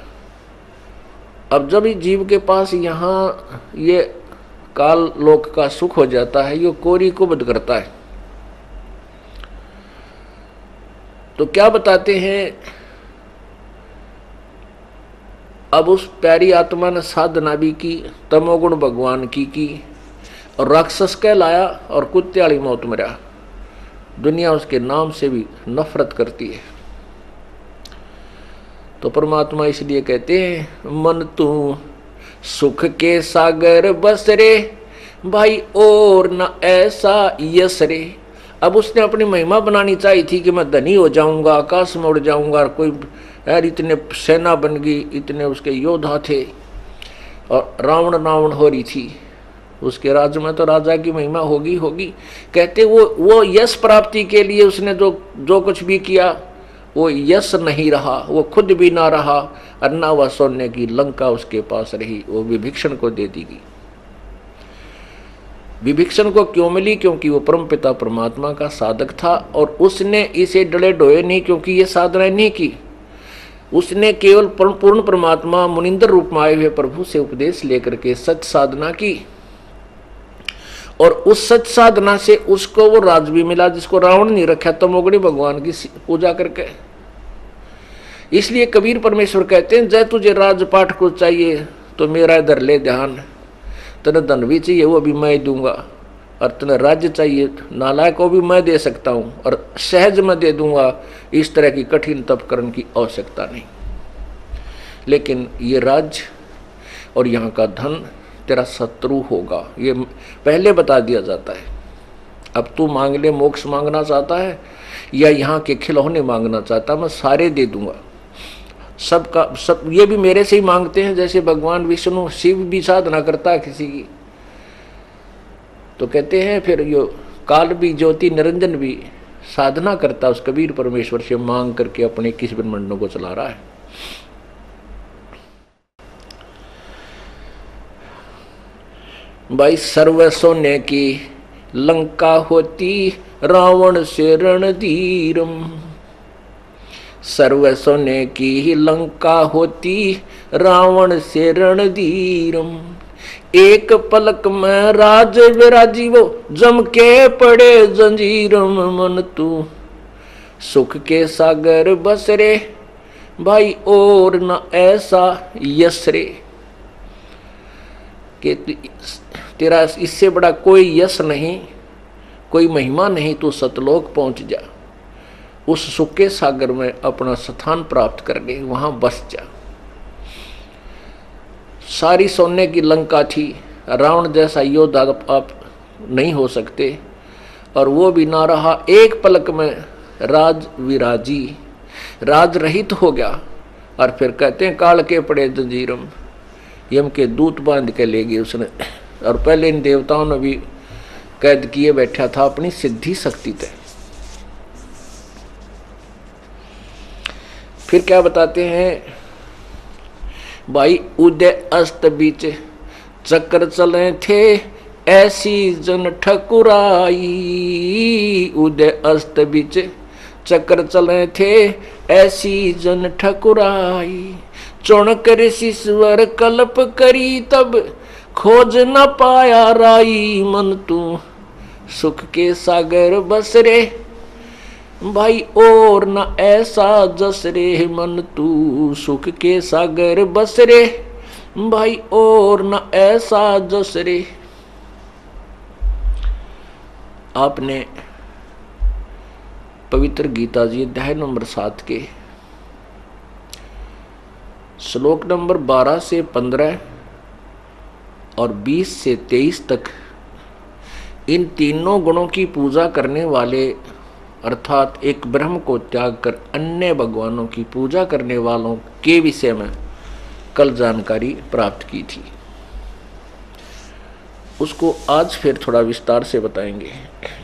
अब जब इस जीव के पास यहाँ ये काल लोक का सुख हो जाता है, ये कोरी कुबद करता है, तो क्या बताते हैं, अब उस प्यारी आत्मा ने साधना भी की, तमोगुण भगवान की और राक्षस कहलाया और कुत्ते वाली मौत मरा। दुनिया उसके नाम से भी नफरत करती है। तो परमात्मा इसलिए कहते हैं मन तू सुख के सागर बस रे भाई और न ऐसा यस रे। अब उसने अपनी महिमा बनानी चाहिए थी कि मैं धनी हो जाऊंगा, आकाश में उड़ जाऊंगा, और कोई यार इतने सेना बन गई, इतने उसके योद्धा थे, और रावण हो रही थी उसके राज्य में, तो राजा की महिमा होगी। कहते वो यश प्राप्ति के लिए उसने जो कुछ भी किया वो यश नहीं रहा, वो खुद भी ना रहा, और ना वह सोने की लंका उसके पास रही, वो विभीषण को दे दी गई। विभीषण को क्यों मिली? क्योंकि वो परमपिता परमात्मा का साधक था, और उसने इसे डले डोए नहीं, क्योंकि ये साधना नहीं की। उसने केवल पूर्ण परमात्मा मुनिंदर रूप में आए हुए प्रभु से उपदेश लेकर के सच साधना की, और उस सच साधना से उसको वो राज भी मिला जिसको रावण नहीं रखा, तमोगुणी भगवान की पूजा करके। इसलिए कबीर परमेश्वर कहते हैं, जय तुझे राजपाठ को चाहिए तो मेरा इधर ले ध्यान, तने धन भी चाहिए वो भी मैं दूंगा, और तने राज्य चाहिए नालायक को भी मैं दे सकता हूं, और सहज मैं दे दूंगा। इस तरह की कठिन तप करने की आवश्यकता नहीं। लेकिन ये राज्य और यहाँ का धन तेरा शत्रु होगा, ये पहले बता दिया जाता है। अब तू मांग ले, मोक्ष मांगना चाहता है या यहाँ के खिलौने मांगना चाहता, मैं सारे दे दूंगा। सब ये भी मेरे से ही मांगते हैं, जैसे भगवान विष्णु शिव भी साधना करता है किसी की, तो कहते हैं फिर यो काल भी ज्योति निरंजन भी साधना करता उस कबीर परमेश्वर से मांग करके अपने किस ब्रह्मांडों को चला रहा है। भाई सर्व सोने की लंका होती रावण से रणधीरम, सर्व सोने की ही लंका होती रावण से रणधीरम, एक पलक में राज विराजी वो जम के पड़े जंजीरम, मन तू सुख के सागर बस रे भाई और न ऐसा यश रे। कि तेरा इससे बड़ा कोई यश नहीं, कोई महिमा नहीं, तू सतलोक पहुंच जा, उस सुख के सागर में अपना स्थान प्राप्त कर ले, वहां बस जा। सारी सोने की लंका थी, रावण जैसा योद्धा आप नहीं हो सकते, और वो भी ना रहा। एक पलक में राज विराजी, राज रहित हो गया। और फिर कहते हैं काल के पड़े जंजीरम, यम के दूत बांध के ले गए उसने। और पहले इन देवताओं ने भी कैद किए बैठा था अपनी सिद्धि शक्ति तय। फिर क्या बताते हैं भाई, उदय अस्त बीच चक्र चले थे ऐसी जन ठकुराई, उदय अस्त बीच चक्र चले थे ऐसी जन ठकुराई, चौणक ऋषिश्वर कल्प करी तब खोज न पाया राई, मन तू सुख के सागर बस रे भाई और न ऐसा जस रे, मन तू सुख के सागर बस रे भाई और न ऐसा जस रे। आपने पवित्र गीता जी अध्याय नंबर 7 के श्लोक नंबर 12 से 15 और 20 से 23 तक इन तीनों गुणों की पूजा करने वाले अर्थात एक ब्रह्म को त्याग कर अन्य भगवानों की पूजा करने वालों के विषय में कल जानकारी प्राप्त की थी। उसको आज फिर थोड़ा विस्तार से बताएंगे,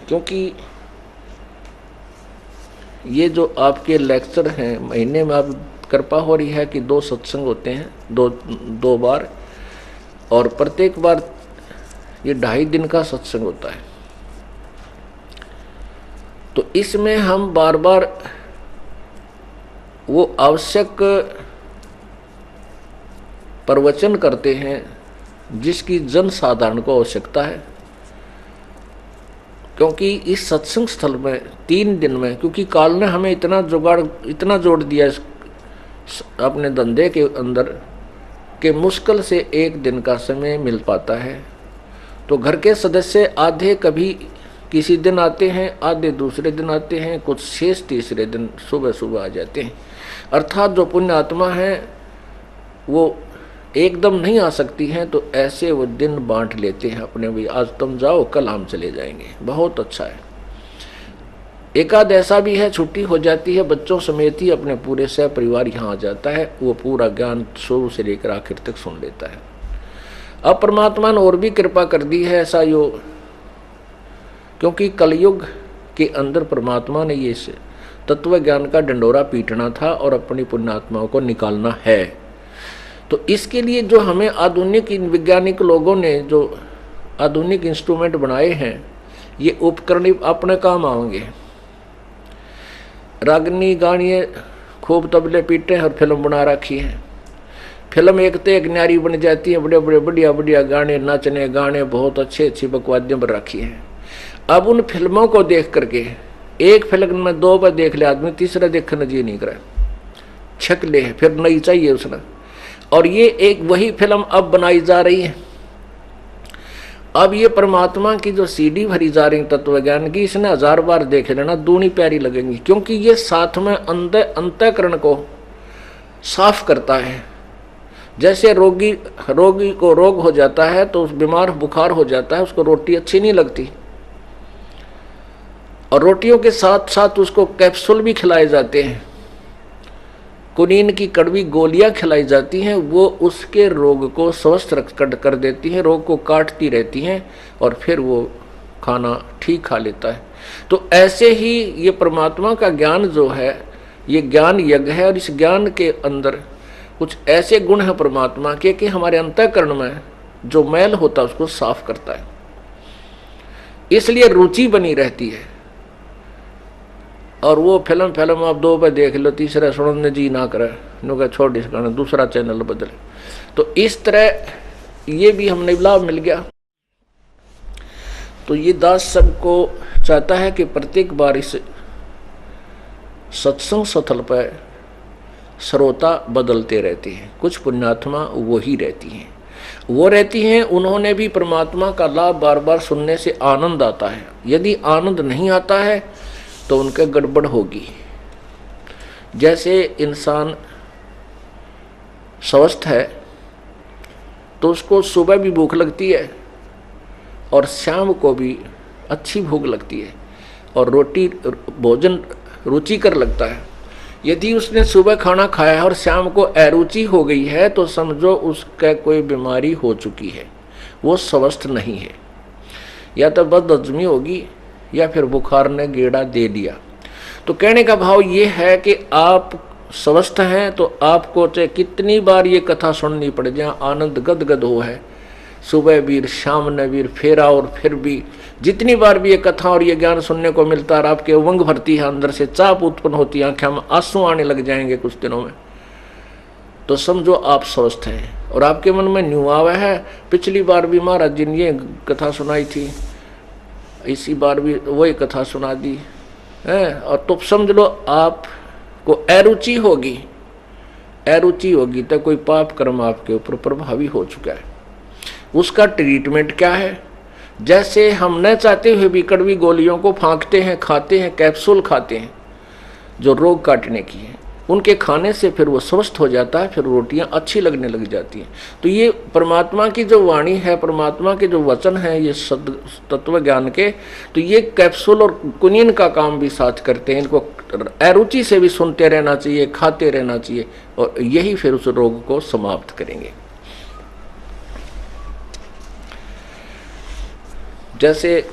क्योंकि ये जो आपके लेक्चर हैं महीने में आप कृपा हो रही है कि 2 सत्संग होते हैं, दो बार, और प्रत्येक बार ये 2.5 दिन का सत्संग होता है। तो इसमें हम बार बार वो आवश्यक प्रवचन करते हैं जिसकी जन साधारण को आवश्यकता है, क्योंकि इस सत्संग स्थल में 3 दिन में, क्योंकि काल ने हमें इतना जोड़ दिया अपने धंधे के अंदर कि मुश्किल से 1 दिन का समय मिल पाता है। तो घर के सदस्य आधे कभी किसी दिन आते हैं, आधे दूसरे दिन आते हैं, कुछ शेष तीसरे दिन सुबह सुबह आ जाते हैं। अर्थात जो पुण्य आत्मा है वो एकदम नहीं आ सकती हैं, तो ऐसे वो दिन बांट लेते हैं अपने, भी आज तुम जाओ कल हम चले जाएंगे, बहुत अच्छा है। एकाध ऐसा भी है छुट्टी हो जाती है, बच्चों समेत ही अपने पूरे सह परिवार यहाँ आ जाता है, वो पूरा ज्ञान शुरू से लेकर आखिर तक सुन लेता है। अब परमात्मा ने और भी कृपा कर दी है ऐसा योग, क्योंकि कलयुग के अंदर परमात्मा ने ये तत्व ज्ञान का डंडोरा पीटना था और अपनी पुण्यात्माओं को निकालना है। तो इसके लिए जो हमें आधुनिक वैज्ञानिक लोगों ने जो आधुनिक इंस्ट्रूमेंट बनाए हैं, ये उपकरण अपने काम आएंगे। रागनी गानिए खूब तबले पीटे और फिल्म बना रखी है। फिल्म एक तो एक न्यारी बन जाती है, बड़े बड़े बढ़िया गाने, नाचने गाने बहुत अच्छी बकवादियाँ बन रखी हैं। अब उन फिल्मों को देख करके एक फिल्म में 2 बार देख ले आदमी, तीसरा देखने जी नहीं करे, छक ले, फिर नई चाहिए उसने। और ये एक वही फिल्म अब बनाई जा रही है। अब ये परमात्मा की जो सीडी भरी जा रही तत्व ज्ञान की, इसने 1000 बार देख लेना, दूनी प्यारी लगेंगी, क्योंकि ये साथ में अंतःकरण को साफ करता है। जैसे रोगी को रोग हो जाता है तो उस बीमार बुखार हो जाता है, उसको रोटी अच्छी नहीं लगती, और रोटियों के साथ साथ उसको कैप्सूल भी खिलाए जाते हैं, कुनीन की कड़वी गोलियां खिलाई जाती हैं, वो उसके रोग को स्वस्थ कर देती हैं, रोग को काटती रहती हैं, और फिर वो खाना ठीक खा लेता है। तो ऐसे ही ये परमात्मा का ज्ञान जो है, ये ज्ञान यज्ञ है, और इस ज्ञान के अंदर कुछ ऐसे गुण हैं परमात्मा के कि हमारे अंतःकरण में जो मैल होता है उसको साफ करता है, इसलिए रुचि बनी रहती है। और वो फिल्म आप 2 बार देख लो, तीसरा सुनने जी ना करे, नुका छोड़ इस गाना, दूसरा चैनल बदले। तो इस तरह ये भी हमें लाभ मिल गया। तो ये दास सबको चाहता है कि प्रत्येक बार इस सत्संग स्थल पर श्रोता बदलते रहते हैं। कुछ पुण्यात्मा वो ही रहती हैं, उन्होंने भी परमात्मा का लाभ बार बार सुनने से आनंद आता है। यदि आनंद नहीं आता है तो उनके गड़बड़ होगी। जैसे इंसान स्वस्थ है तो उसको सुबह भी भूख लगती है और शाम को भी अच्छी भूख लगती है, और रोटी भोजन रुचिकर लगता है। यदि उसने सुबह खाना खाया है और शाम को अरुचि हो गई है तो समझो उसका कोई बीमारी हो चुकी है, वो स्वस्थ नहीं है, या तो बदहजमी होगी या फिर बुखार ने गेड़ा दे दिया। तो कहने का भाव ये है कि आप स्वस्थ हैं तो आपको चाहे कितनी बार ये कथा सुननी पड़ जाए, आनंद गदगद हो है, सुबह भी शाम ने भी फेरा, और फिर भी जितनी बार भी ये कथा और ये ज्ञान सुनने को मिलता है, आपके उमंग भरती है, अंदर से चाप उत्पन्न होती है, आंखें में आंसू आने लग जाएंगे कुछ दिनों में, तो समझो आप स्वस्थ हैं। और आपके मन में न्यू आवा है, पिछली बार भी महाराज जी ने ये कथा सुनाई थी, इसी बार भी वही कथा सुना दी है, और तो समझ लो आपको अरुचि होगी तो कोई पाप कर्म आपके ऊपर प्रभावी हो चुका है। उसका ट्रीटमेंट क्या है? जैसे हम न चाहते हुए भी कड़वी गोलियों को फांकते हैं, खाते हैं, कैप्सूल खाते हैं जो रोग काटने की है, उनके खाने से फिर वो स्वस्थ हो जाता है, फिर रोटियां अच्छी लगने लग जाती हैं। तो ये परमात्मा की जो वाणी है, परमात्मा के जो वचन है, ये तत्व ज्ञान के, तो ये कैप्सूल और कुनीन का काम भी साथ करते हैं। इनको अरुचि से भी सुनते रहना चाहिए, खाते रहना चाहिए, और यही फिर उस रोग को समाप्त करेंगे। जैसे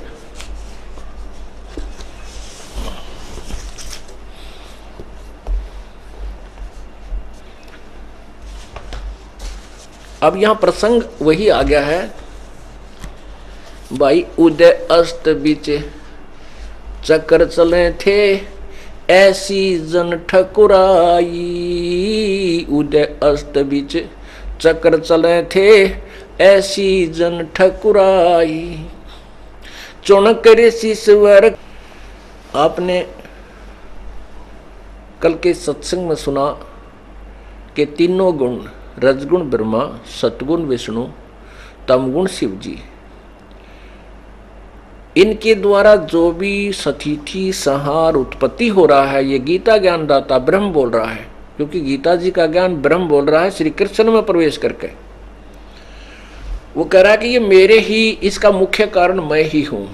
अब यहां प्रसंग वही आ गया है भाई, उदय अस्त बीच चक्कर चले थे ऐसी जन ठकुराई। उदय अस्त बीच चक्कर चले थे ऐसी जन ठकुराई। चौनक ऋषि स्वर। आपने कल के सत्संग में सुना कि तीनों गुण, रजगुण ब्रह्मा, सतगुण विष्णु, तमगुण शिव जी, इनके द्वारा जो भी सतिथि संहार उत्पत्ति हो रहा है, ये गीता ज्ञान दाता ब्रह्म बोल रहा है, क्योंकि गीता जी का ज्ञान ब्रह्म बोल रहा है श्री कृष्ण में प्रवेश करके। वो कह रहा है कि ये मेरे ही, इसका मुख्य कारण मैं ही हूं,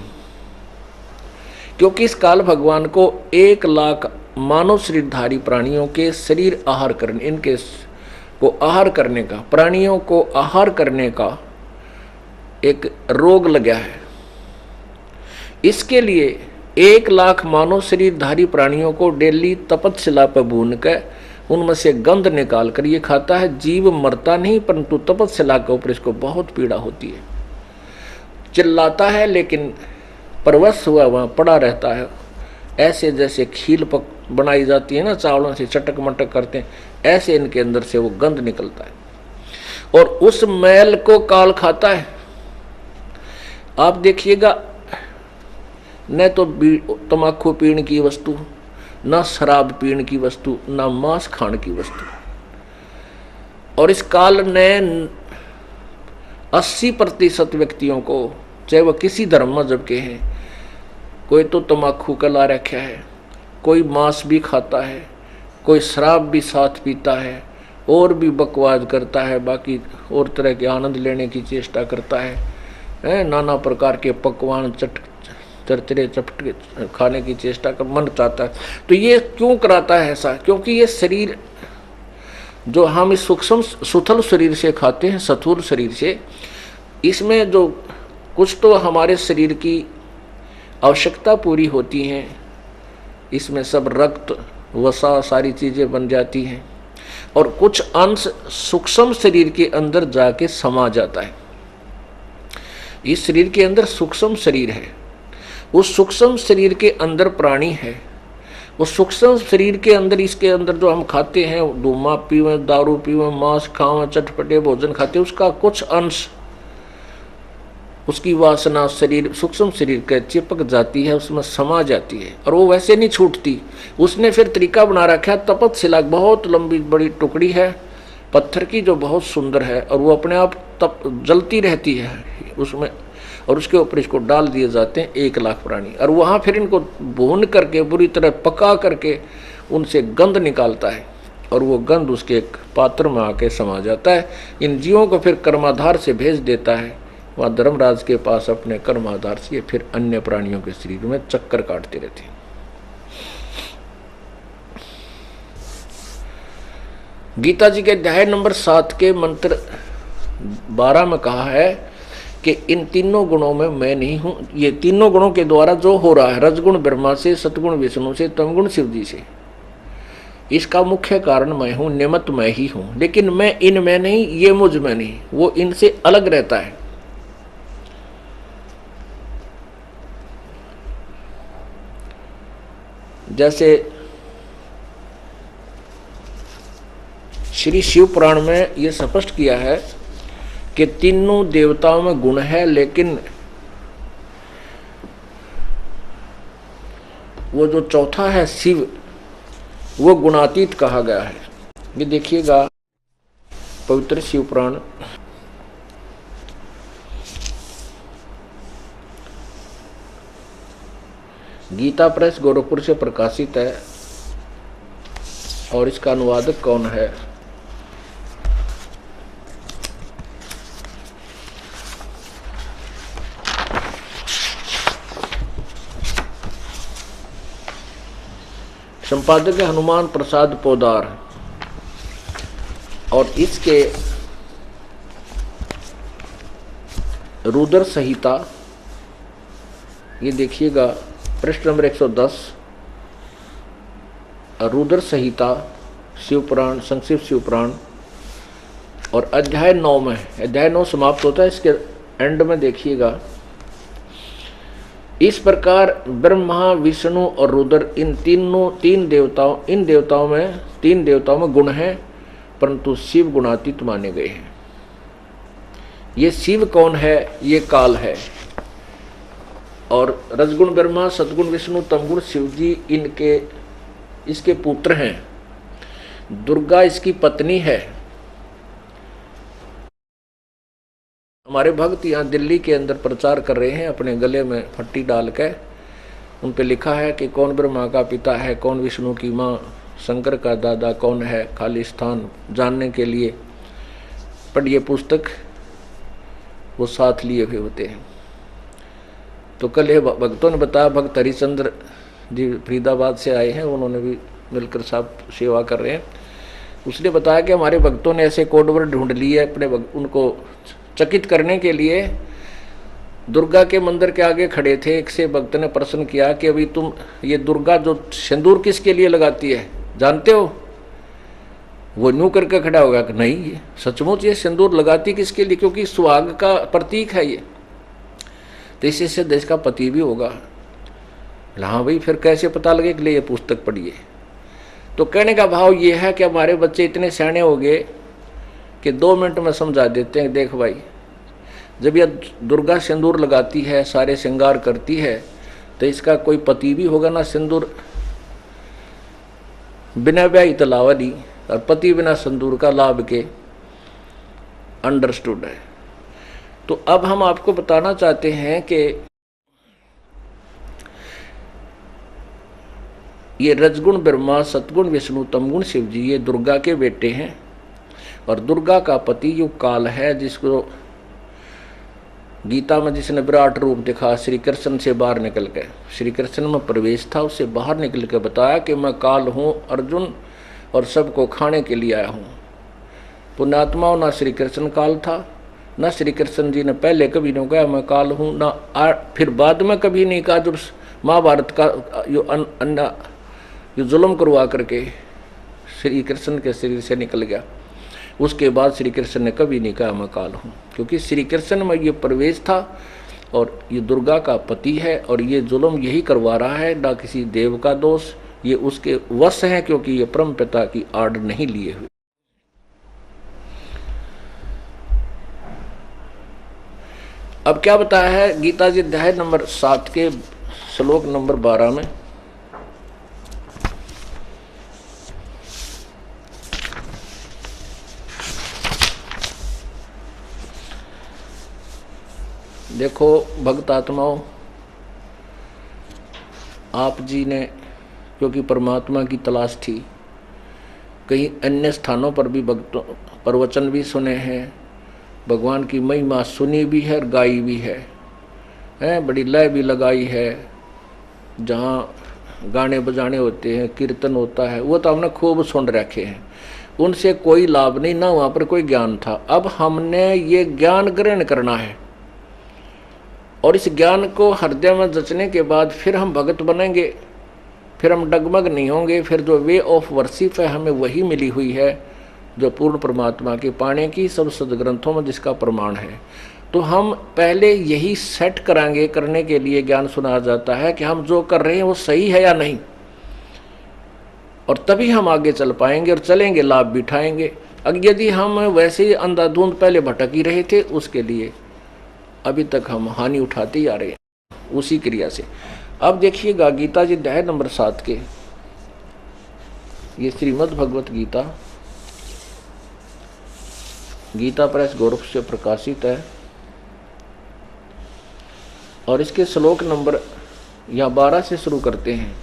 क्योंकि इस काल भगवान को 1 लाख मानव शरीरधारी प्राणियों के शरीर आहार करने, इनके को आहार करने का, प्राणियों को आहार करने का एक रोग लगा है। इसके लिए 1 लाख मानव शरीरधारी प्राणियों को डेली तपस्या पर भून कर उनमें से गंध निकाल कर ये खाता है। जीव मरता नहीं, परंतु तपस्या के ऊपर इसको बहुत पीड़ा होती है, चिल्लाता है, लेकिन परवश हुआ वहाँ पड़ा रहता है। ऐसे जैसे खील बनाई जाती है ना, चावलों से चटक मटक करते हैं, ऐसे इनके अंदर से वो गंध निकलता है और उस मैल को काल खाता है। आप देखिएगा, न तो तमाकू पीने की वस्तु, न शराब पीने की वस्तु, न मांस खाने की वस्तु। और इस काल ने 80% व्यक्तियों को, चाहे वह किसी धर्म मजहब के हैं, कोई तो तमाकू का ला रखा है, कोई मांस भी खाता है, कोई शराब भी साथ पीता है, और भी बकवास करता है, बाकी और तरह के आनंद लेने की चेष्टा करता है, नाना प्रकार के पकवान चरचरे चपटे खाने की चेष्टा कर मन चाहता है। तो ये क्यों कराता है ऐसा? क्योंकि ये शरीर जो हम इस सूक्ष्म सुथल शरीर से खाते हैं, स्थूल शरीर से, इसमें जो कुछ तो हमारे शरीर की आवश्यकता पूरी होती हैं, इसमें सब रक्त वसा सारी चीज़ें बन जाती हैं, और कुछ अंश सूक्ष्म शरीर के अंदर जाके समा जाता है। इस शरीर के अंदर सूक्ष्म शरीर है, उस सूक्ष्म शरीर के अंदर प्राणी है, उस सूक्ष्म शरीर के अंदर, इसके अंदर जो हम खाते हैं, धूमा पीवें, दारू पीवें, मांस खावें, चटपटे भोजन खाते हैं, उसका कुछ अंश, उसकी वासना शरीर, सूक्ष्म शरीर के चिपक जाती है, उसमें समा जाती है, और वो वैसे नहीं छूटती। उसने फिर तरीका बना रखा है, तपस्या बहुत लंबी बड़ी टुकड़ी है पत्थर की, जो बहुत सुंदर है, और वो अपने आप जलती रहती है उसमें, और उसके ऊपर इसको डाल दिए जाते हैं 1 लाख प्राणी, और वहाँ फिर इनको भून करके बुरी तरह पका करके उनसे गंध निकालता है, और वो गंध उसके एक पात्र में आके समा जाता है। इन जीवों को फिर कर्माधार से भेज देता है वहाँ धर्मराज के पास, अपने कर्माधार से फिर अन्य प्राणियों के शरीर में चक्कर काटते रहते हैं। गीता जी के अध्याय नंबर 7 के मंत्र 12 में कहा है कि इन तीनों गुणों में मैं नहीं हूं। ये तीनों गुणों के द्वारा जो हो रहा है, रजगुण ब्रह्मा से, सतगुण विष्णु से, तमगुण शिव जी से, इसका मुख्य कारण मैं हूं, निमित्त मैं ही हूं। लेकिन मैं इनमें नहीं, ये मुझ में नहीं, वो इनसे अलग रहता है। जैसे श्री शिव पुराण में ये स्पष्ट किया है कि तीनों देवताओं में गुण है, लेकिन वो जो चौथा है शिव, वो गुणातीत कहा गया है। ये देखिएगा पवित्र शिव पुराण गीता प्रेस गोरखपुर से प्रकाशित है, और इसका अनुवादक कौन है? संपादक है हनुमान प्रसाद पोदार। और इसके रुद्र संहिता, ये देखिएगा पृष्ठ नंबर 110, रुद्र संहिता शिवपुराण, संक्षिप्त शिवपुराण, और अध्याय 9 में, अध्याय 9 समाप्त होता है, इसके एंड में देखिएगा, इस प्रकार ब्रह्मा विष्णु और रुद्र इन तीन देवताओं में गुण हैं, परंतु शिव गुणातीत माने गए हैं। ये शिव कौन है? ये काल है। और रजगुण ब्रह्मा, सतगुण विष्णु, तमगुण शिव जी इसके पुत्र हैं। दुर्गा इसकी पत्नी है। हमारे भक्त यहाँ दिल्ली के अंदर प्रचार कर रहे हैं, अपने गले में फट्टी डाल के, उन पे लिखा है कि कौन ब्रह्मा का पिता है, कौन विष्णु की माँ, शंकर का दादा कौन है, खाली स्थान जानने के लिए पढ़िए पुस्तक, वो साथ लिए हुए होते हैं। तो कल ये भक्तों ने बताया, भक्त हरिचंद्र जी फरीदाबाद से आए हैं, उन्होंने भी मिलकर साहब सेवा कर रहे हैं। उसने बताया कि हमारे भक्तों ने ऐसे कोड वर्ड ढूंढ लिए अपने उनको चकित करने के लिए। दुर्गा के मंदिर के आगे खड़े थे, एक से भक्त ने प्रश्न किया कि अभी तुम ये दुर्गा जो सिंदूर किसके लिए लगाती है जानते हो? वो न्यू करके खड़ा होगा कि नहीं, ये सचमुच ये सिंदूर लगाती किसके लिए? क्योंकि सुहाग का प्रतीक है ये, तो इसी से देश का पति भी होगा। हाँ भाई, फिर कैसे पता लगे कि ये पुस्तक पढ़िए। तो कहने का भाव ये है कि हमारे बच्चे इतने सियाने हो गए कि 2 मिनट में समझा देते हैं, देख भाई, जब यह दुर्गा सिंदूर लगाती है, सारे श्रृंगार करती है, तो इसका कोई पति भी होगा ना। सिंदूर बिना व्याही तो लावा नहीं, और पति बिना सिंदूर का लाभ के अंडरस्टूड है। तो अब हम आपको बताना चाहते हैं कि ये रजगुण ब्रह्मा, सतगुण विष्णु, तमगुण शिव जी, ये दुर्गा के बेटे हैं। और दुर्गा का पति यो काल है, जिसको गीता में जिसने विराट रूप दिखा, श्री कृष्ण से बाहर निकल के, श्री कृष्ण में प्रवेश था, उससे बाहर निकल के बताया कि मैं काल हूँ अर्जुन, और सबको खाने के लिए आया हूँ। पुण्यात्माओं, ना श्री कृष्ण काल था, ना श्री कृष्ण जी ने पहले कभी नहीं कहा मैं काल हूँ, ना फिर बाद में कभी नहीं कहा। जब महाभारत का यो जुल्म करवा करके श्री कृष्ण के शरीर से निकल गया, उसके बाद श्री कृष्ण ने कभी नहीं कहा मैं काल हूँ, क्योंकि श्री कृष्ण में ये प्रवेश था और ये दुर्गा का पति है, और ये जुल्म यही करवा रहा है, ना किसी देव का दोष, ये उसके वश है, क्योंकि ये परम पिता की आड़ नहीं लिए हुए। अब क्या बताया है गीता जी अध्याय नंबर 7 के श्लोक नंबर 12 में, देखो भक्त आत्माओं, आप जी ने क्योंकि परमात्मा की तलाश थी, कहीं अन्य स्थानों पर भी भक्तों प्रवचन भी सुने हैं, भगवान की महिमा सुनी भी है और गाई भी है, बड़ी लय भी लगाई है। जहाँ गाने बजाने होते हैं, कीर्तन होता है, वो तो हमने खूब सुन रखे हैं, उनसे कोई लाभ नहीं, ना वहाँ पर कोई ज्ञान था। अब हमने ये ज्ञान ग्रहण करना है, और इस ज्ञान को हृदय में जचने के बाद फिर हम भगत बनेंगे, फिर हम डगमग नहीं होंगे। फिर जो वे ऑफ वर्शिप है हमें वही मिली हुई है जो पूर्ण परमात्मा के पाने की सब सदग्रंथों में जिसका प्रमाण है। तो हम पहले यही सेट कराएंगे, करने के लिए ज्ञान सुना जाता है कि हम जो कर रहे हैं वो सही है या नहीं, और तभी हम आगे चल पाएंगे और चलेंगे, लाभ भी उठाएंगे। अगर यदि हम वैसे ही अंधाधुंध पहले भटक ही रहे थे, उसके लिए अभी तक हम हानि उठाते ही आ रहे हैं उसी क्रिया से। अब देखिएगा गीता जी अध्याय नंबर 7 के, ये श्रीमद् भगवत गीता, गीता प्रेस गोरख से प्रकाशित है, और इसके श्लोक नंबर या 12 से शुरू करते हैं।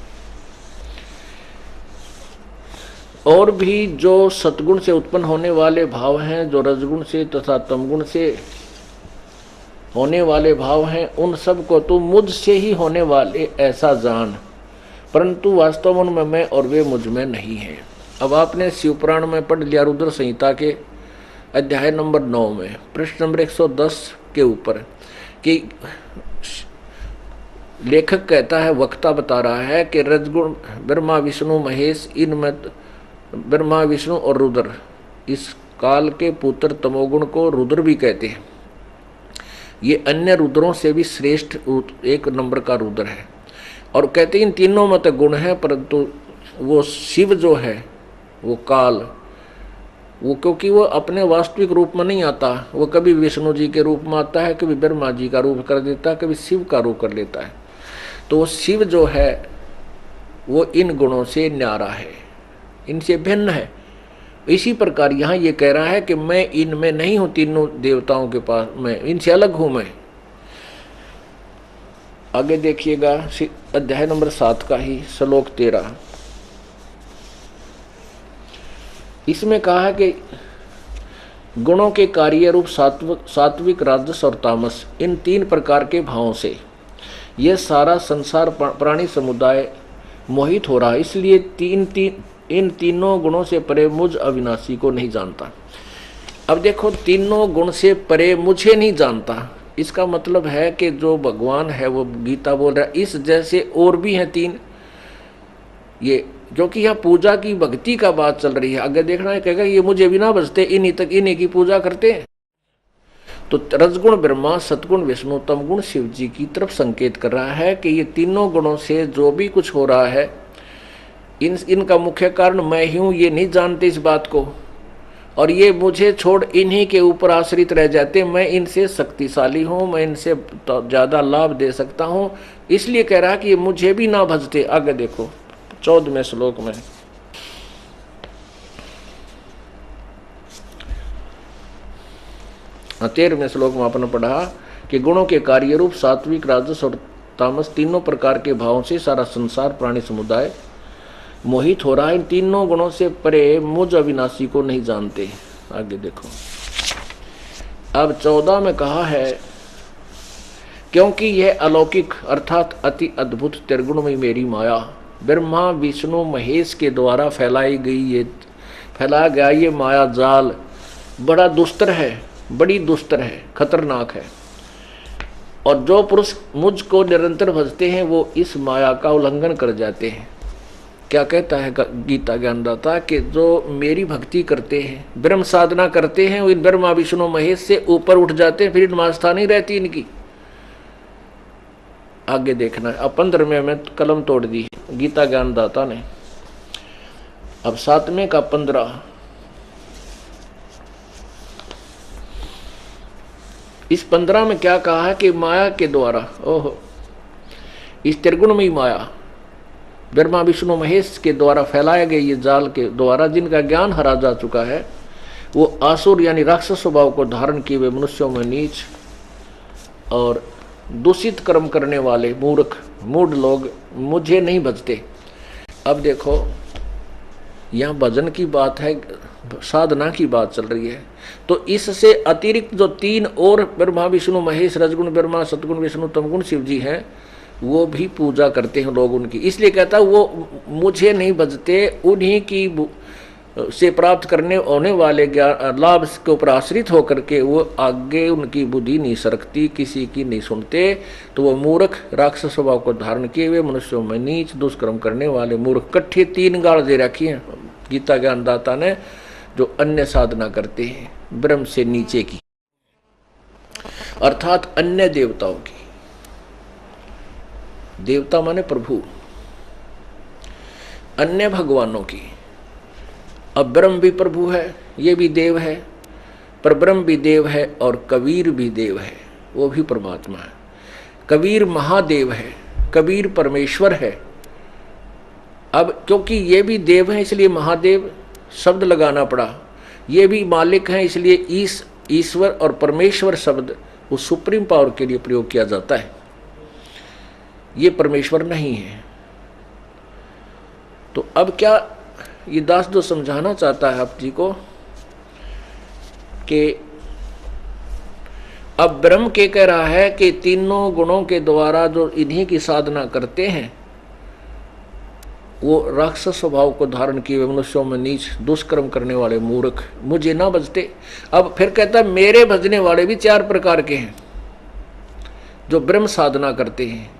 और भी जो सतगुण से उत्पन्न होने वाले भाव हैं, जो रजगुण से तथा तमगुण से होने वाले भाव हैं, उन सब को तो मुझसे ही होने वाले ऐसा जान, परंतु वास्तव में मैं और वे मुझ में नहीं हैं। अब आपने शिवपुराण में पढ़ लिया रुद्र संहिता के अध्याय नंबर 9 में पृष्ठ नंबर 110 के ऊपर कि लेखक कहता है, वक्ता बता रहा है कि रजगुण ब्रह्मा विष्णु महेश, इनमें ब्रह्मा विष्णु और रुद्र, इस काल के पुत्र तमोगुण को रुद्र भी कहते हैं। ये अन्य रुद्रों से भी श्रेष्ठ एक नंबर का रुद्र है। और कहते हैं इन तीनों में तो गुण है, परंतु वो शिव जो है वो काल, वो क्योंकि वो अपने वास्तविक रूप में नहीं आता, वो कभी विष्णु जी के रूप में आता है, कभी ब्रह्मा जी का रूप कर देता है, कभी शिव का रूप कर लेता है। तो वो शिव जो है वो इन गुणों से न्यारा है, इनसे भिन्न है। इसी प्रकार यहाँ ये कह रहा है कि मैं इनमें नहीं हूँ, तीनों देवताओं के पास मैं इनसे अलग हूँ मैं। आगे देखिएगा अध्याय नंबर 7 का ही श्लोक 13, इसमें कहा है कि गुणों के कार्य रूप सात्विक, राजस और तामस, इन 3 प्रकार के भावों से यह सारा संसार प्राणी समुदाय मोहित हो रहा है। इसलिए इन तीनों गुणों से परे मुझ अविनाशी को नहीं जानता। अब देखो, तीनों गुण से परे मुझे नहीं जानता, इसका मतलब है कि जो भगवान है वो गीता बोल रहा है इस जैसे और भी हैं 3। ये क्योंकि यहाँ पूजा की भक्ति का बात चल रही है, आगे देखना है कहेगा ये मुझे बिना बजते इन्हीं तक इन्हीं की पूजा करते हैं। तो रजगुण ब्रह्मा, सतगुण विष्णु, तमगुण शिव जी की तरफ संकेत कर रहा है कि ये तीनों गुणों से जो भी कुछ हो रहा है इनका मुख्य कारण मैं ही हूँ, ये नहीं जानते इस बात को, और ये मुझे छोड़ इन्हीं के ऊपर आश्रित रह जाते। मैं इनसे शक्तिशाली हूँ, मैं इनसे ज़्यादा लाभ दे सकता हूँ, इसलिए कह रहा कि ये मुझे भी ना भजते। आगे देखो 14वें श्लोक में, हाँ 13वें श्लोक में आपने पढ़ा कि गुणों के कार्य रूप सात्विक, राजस और तामस, तीनों प्रकार के भावों से सारा संसार प्राणी समुदाय मोहित हो रहा है। इन तीनों गुणों से परे मुझ अविनाशी को नहीं जानते। आगे देखो, अब 14 में कहा है क्योंकि यह अलौकिक अर्थात अति अद्भुत त्रिगुणमयी मेरी माया ब्रह्मा विष्णु महेश के द्वारा फैलाया गया ये माया जाल बड़ा दुस्तर है, बड़ी दुस्तर है, खतरनाक है। और जो पुरुष मुझको निरंतर भजते हैं वो इस माया का उल्लंघन कर जाते हैं। क्या कहता है गीता ज्ञानदाता कि जो मेरी भक्ति करते हैं, ब्रह्म साधना करते हैं, वो इन ब्रह्मा विष्णु महेश से ऊपर उठ जाते हैं, फिर इनमें आस्था नहीं रहती इनकी। आगे देखना है। अब 15वें में कलम तोड़ दी गीता ज्ञानदाता ने। अब 7वें का 15, इस 15 में क्या कहा है कि माया के द्वारा, ओहो, इस त्रिगुणमयी माया ब्रह्मा विष्णु महेश के द्वारा फैलाए गए ये जाल के द्वारा जिनका ज्ञान हरा जा चुका है, वो आसुर यानी राक्षस स्वभाव को धारण किए हुए मनुष्यों में नीच और दूषित कर्म करने वाले मूर्ख मूढ़ लोग मुझे नहीं भजते। अब देखो, यहाँ भजन की बात है, साधना की बात चल रही है। तो इससे अतिरिक्त जो 3 और ब्रह्मा विष्णु महेश, रजगुण ब्रह्मा, सतगुण विष्णु, तमगुण शिव जी हैं, वो भी पूजा करते हैं लोग उनकी। इसलिए कहता है वो मुझे नहीं भजते, उन्हीं की से प्राप्त करने होने वाले लाभ के ऊपर आश्रित होकर के वो आगे उनकी बुद्धि नहीं सरकती, किसी की नहीं सुनते। तो वो मूर्ख राक्षस स्वभाव को धारण किए हुए मनुष्यों में नीच दुष्कर्म करने वाले मूर्ख, कट्ठे 3 गाड़ दे रखी हैं गीता ज्ञानदाता ने, जो अन्य साधना करते हैं ब्रह्म से नीचे की, अर्थात अन्य देवताओं की। देवता माने प्रभु, अन्य भगवानों की। अब ब्रह्म भी प्रभु है, ये भी देव है, पर ब्रह्म भी देव है और कबीर भी देव है, वो भी परमात्मा है। कबीर महादेव है, कबीर परमेश्वर है। अब क्योंकि ये भी देव है इसलिए महादेव शब्द लगाना पड़ा, ये भी मालिक हैं इसलिए ईश्वर और परमेश्वर शब्द उस सुप्रीम पावर के लिए प्रयोग किया जाता है। ये परमेश्वर नहीं है। तो अब क्या ये दास जो समझाना चाहता है आप जी को कि अब ब्रह्म के कह रहा है कि तीनों गुणों के द्वारा जो इन्हीं की साधना करते हैं वो राक्षस स्वभाव को धारण किए मनुष्यों में नीच दुष्कर्म करने वाले मूर्ख मुझे ना भजते। अब फिर कहता है मेरे भजने वाले भी 4 प्रकार के हैं। जो ब्रह्म साधना करते हैं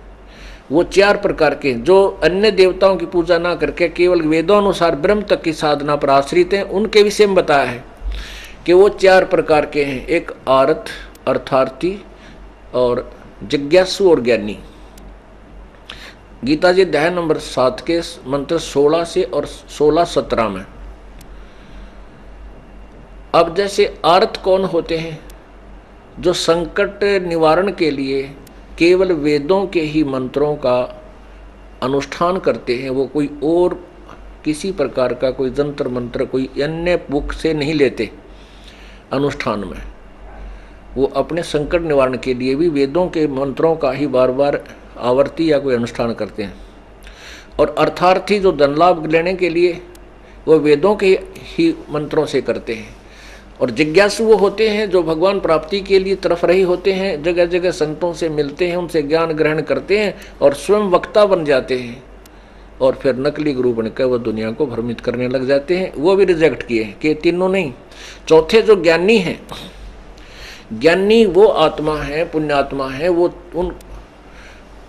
वो 4 प्रकार के, जो अन्य देवताओं की पूजा ना करके केवल वेदों अनुसार ब्रह्म तक की साधना पर आश्रित हैं, उनके विषय में बताया है कि वो 4 प्रकार के हैं। एक आरत, अर्थार्थी और जिज्ञासु और ज्ञानी। गीता जी अध्याय नंबर 7 के मंत्र 16 से और 16-17 में। अब जैसे आरत कौन होते हैं? जो संकट निवारण के लिए केवल वेदों के ही मंत्रों का अनुष्ठान करते हैं, वो कोई और किसी प्रकार का कोई जंत्र मंत्र कोई अन्य बुक से नहीं लेते अनुष्ठान में। वो अपने संकट निवारण के लिए भी वेदों के मंत्रों का ही बार बार आवर्ती या कोई अनुष्ठान करते हैं। और अर्थार्थी जो धन लाभ लेने के लिए वो वेदों के ही मंत्रों से करते हैं। और जिज्ञासु वो होते हैं जो भगवान प्राप्ति के लिए तरफ रही होते हैं, जगह जगह संतों से मिलते हैं, उनसे ज्ञान ग्रहण करते हैं और स्वयं वक्ता बन जाते हैं और फिर नकली गुरु बनकर वो दुनिया को भ्रमित करने लग जाते हैं। वो भी रिजेक्ट किए कि तीनों नहीं। चौथे जो ज्ञानी हैं, ज्ञानी वो आत्मा है, पुण्यात्मा है, वो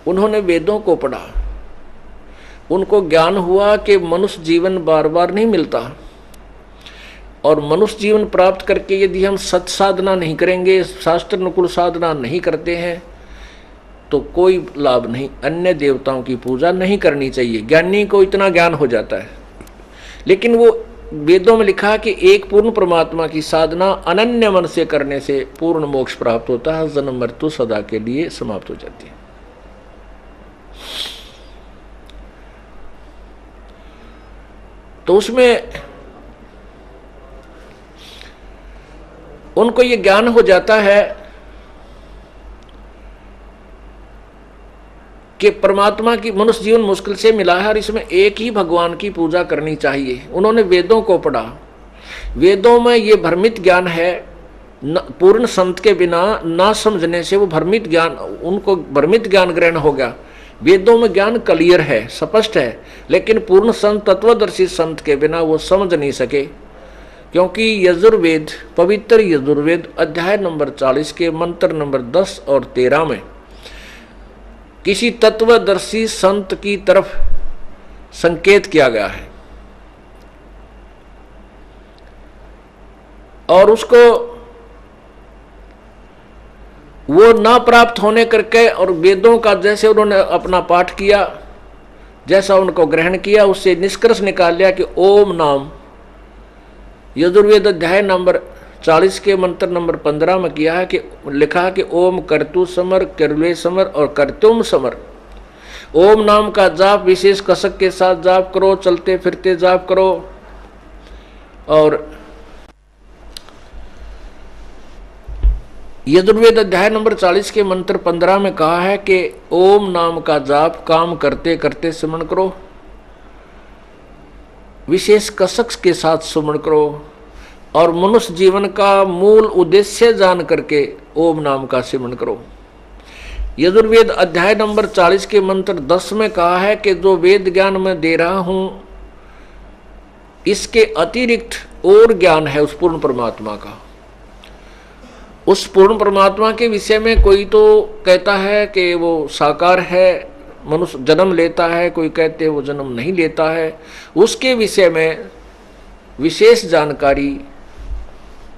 उन्होंने वेदों को पढ़ा, उनको ज्ञान हुआ कि मनुष्य जीवन बार बार नहीं मिलता और मनुष्य जीवन प्राप्त करके यदि हम सत साधना नहीं करेंगे, शास्त्र अनुकूल साधना नहीं करते हैं तो कोई लाभ नहीं। अन्य देवताओं की पूजा नहीं करनी चाहिए। ज्ञानी को इतना ज्ञान हो जाता है, लेकिन वो वेदों में लिखा कि एक पूर्ण परमात्मा की साधना अनन्य मन से करने से पूर्ण मोक्ष प्राप्त होता है, जन्म मृत्यु सदा के लिए समाप्त हो जाती है। तो उसमें उनको ये ज्ञान हो जाता है कि परमात्मा की मनुष्य जीवन मुश्किल से मिला है और इसमें एक ही भगवान की पूजा करनी चाहिए। उन्होंने वेदों को पढ़ा, वेदों में ये भ्रमित ज्ञान है, पूर्ण संत के बिना ना समझने से वो भ्रमित ज्ञान, उनको भ्रमित ज्ञान ग्रहण हो गया। वेदों में ज्ञान क्लियर है, स्पष्ट है, लेकिन पूर्ण संत तत्वदर्शी संत के बिना वो समझ नहीं सके। क्योंकि यजुर्वेद, पवित्र यजुर्वेद अध्याय नंबर 40 के मंत्र नंबर 10 और 13 में किसी तत्वदर्शी संत की तरफ संकेत किया गया है और उसको वो ना प्राप्त होने करके और वेदों का जैसे उन्होंने अपना पाठ किया, जैसा उनको ग्रहण किया, उससे निष्कर्ष निकाल लिया कि ओम नाम, यजुर्वेद अध्याय नंबर 40 के मंत्र नंबर 15 में किया है कि लिखा है कि ओम कर्तु समर, कर्वे समर और कर्तुम समर। ओम नाम का जाप विशेष कसक के साथ जाप करो, चलते फिरते जाप करो। और यजुर्वेद अध्याय नंबर 40 के मंत्र 15 में कहा है कि ओम नाम का जाप काम करते करते स्मरण करो, विशेष कसक के साथ स्मरण करो और मनुष्य जीवन का मूल उद्देश्य जान करके ओम नाम का स्मरण करो। यजुर्वेद अध्याय नंबर 40 के मंत्र 10 में कहा है कि जो वेद ज्ञान मैं दे रहा हूं इसके अतिरिक्त और ज्ञान है उस पूर्ण परमात्मा का। उस पूर्ण परमात्मा के विषय में कोई तो कहता है कि वो साकार है, मनुष्य जन्म लेता है, कोई कहते हैं वो जन्म नहीं लेता है। उसके विषय में विशेष जानकारी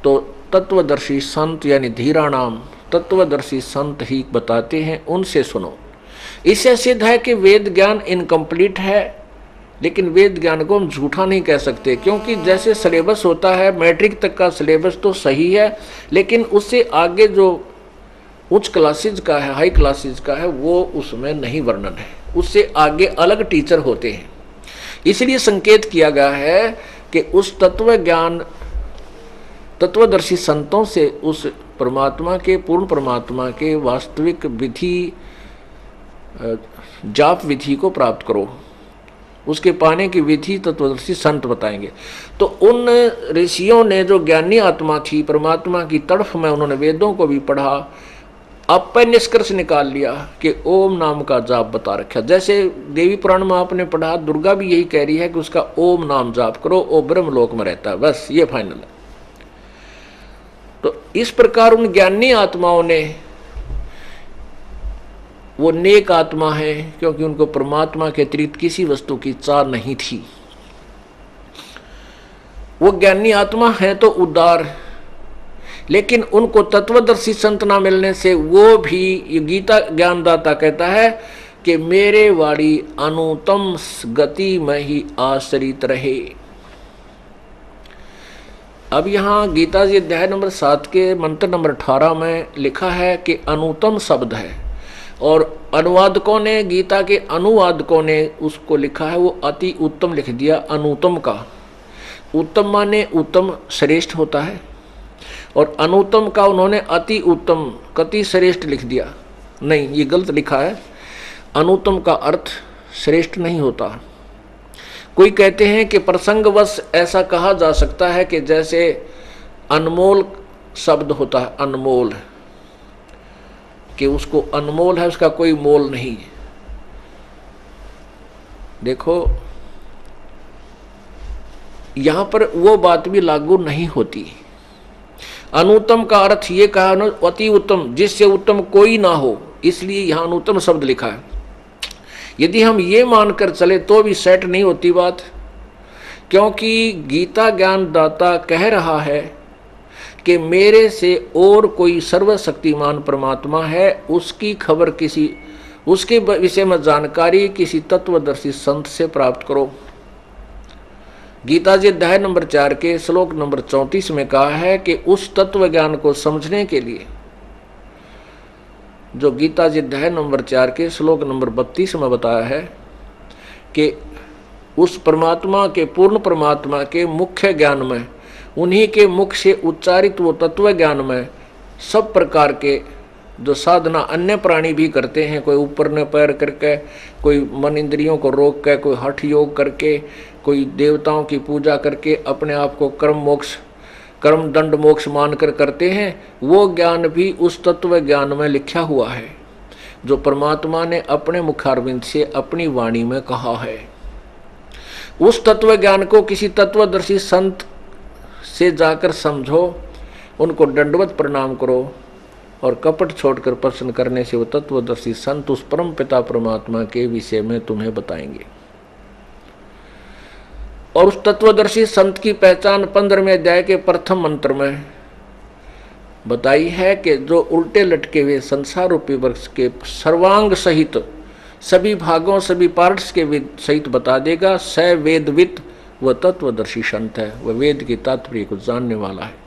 तो तत्वदर्शी संत यानी धीराणाम तत्वदर्शी संत ही बताते हैं, उनसे सुनो। इससे सिद्ध है कि वेद ज्ञान इनकम्प्लीट है, लेकिन वेद ज्ञान को हम झूठा नहीं कह सकते, क्योंकि जैसे सिलेबस होता है, मैट्रिक तक का सिलेबस तो सही है, लेकिन उससे आगे जो उच्च क्लासेज का है, हाई क्लासेज का है, वो उसमें नहीं वर्णन है। उससे आगे अलग टीचर होते हैं। इसलिए संकेत किया गया है कि उस तत्व ज्ञान तत्वदर्शी संतों से उस परमात्मा के, पूर्ण परमात्मा के वास्तविक विधि, जाप विधि को प्राप्त करो। उसके पाने की विधि तत्वदर्शी संत बताएंगे। तो उन ऋषियों ने जो ज्ञानी आत्मा थी, परमात्मा की तड़फ में उन्होंने वेदों को भी पढ़ा, आप निष्कर्ष निकाल लिया कि ओम नाम का जाप बता रखा। जैसे देवी पुराण में आपने पढ़ा, दुर्गा भी यही कह रही है कि उसका ओम नाम जाप करो, वो ब्रह्मलोक में रहता है, बस ये फाइनल है। तो इस प्रकार उन ज्ञानी आत्माओं ने, वो नेक आत्मा है क्योंकि उनको परमात्मा के अतिरिक्त किसी वस्तु की चाह नहीं थी। वो ज्ञानी आत्मा है तो उदार, लेकिन उनको तत्वदर्शी संत ना मिलने से वो भी, ये गीता ज्ञानदाता कहता है कि मेरे वाणी अनुतम गति में ही आश्रित रहे। अब यहाँ गीता जी अध्याय नंबर 7 के मंत्र नंबर 18 में लिखा है कि अनुतम शब्द है, और अनुवादकों ने, गीता के अनुवादकों ने उसको लिखा है, वो अति उत्तम लिख दिया अनुतम का। उत्तम माने उत्तम श्रेष्ठ होता है, और अनुत्तम का उन्होंने अति उत्तम कति श्रेष्ठ लिख दिया। नहीं, ये गलत लिखा है। अनुत्तम का अर्थ श्रेष्ठ नहीं होता। कोई कहते हैं कि प्रसंगवश ऐसा कहा जा सकता है कि जैसे अनमोल शब्द होता है, अनमोल, कि उसको अनमोल है, उसका कोई मोल नहीं। देखो यहां पर वो बात भी लागू नहीं होती। अनुत्तम का अर्थ ये कहा ना, अति उत्तम, जिससे उत्तम कोई ना हो, इसलिए यहां अनुत्तम शब्द लिखा है। यदि हम ये मानकर चले तो भी सेट नहीं होती बात, क्योंकि गीता ज्ञानदाता कह रहा है कि मेरे से और कोई सर्वशक्तिमान परमात्मा है, उसकी खबर किसी, उसके विषय में जानकारी किसी तत्वदर्शी संत से प्राप्त करो। गीता जी अध्याय नंबर 4 के श्लोक नंबर 34 में कहा है कि उस तत्व ज्ञान को समझने के लिए, जो गीता जी अध्याय नंबर 4 के श्लोक नंबर 32 में बताया है कि उस परमात्मा के, पूर्ण परमात्मा के मुख्य ज्ञान में, उन्हीं के मुख से उच्चारित वो तत्व ज्ञान में सब प्रकार के जो साधना अन्य प्राणी भी करते हैं, कोई ऊपर न पैर करके, कोई मन इंद्रियों को रोक के, कोई हठ योग करके, कोई देवताओं की पूजा करके अपने आप को कर्म दंड मोक्ष मानकर करते हैं, वो ज्ञान भी उस तत्व ज्ञान में लिखा हुआ है जो परमात्मा ने अपने मुखारविंद से अपनी वाणी में कहा है। उस तत्व ज्ञान को किसी तत्वदर्शी संत से जाकर समझो, उनको दंडवत प्रणाम करो, और कपट छोड़कर प्रश्न करने से वो तत्वदर्शी संत उस परम पिता परमात्मा के विषय में तुम्हें बताएंगे। और उस तत्वदर्शी संत की पहचान 15वें अध्याय के प्रथम मंत्र में बताई है कि जो उल्टे लटके हुए संसार रूपी वृक्ष के सर्वांग सहित सभी भागों, सभी पार्ट्स के सहित बता देगा, स वेदवित, वह तत्वदर्शी संत है, वह वेद की तात्पर्य को जानने वाला है।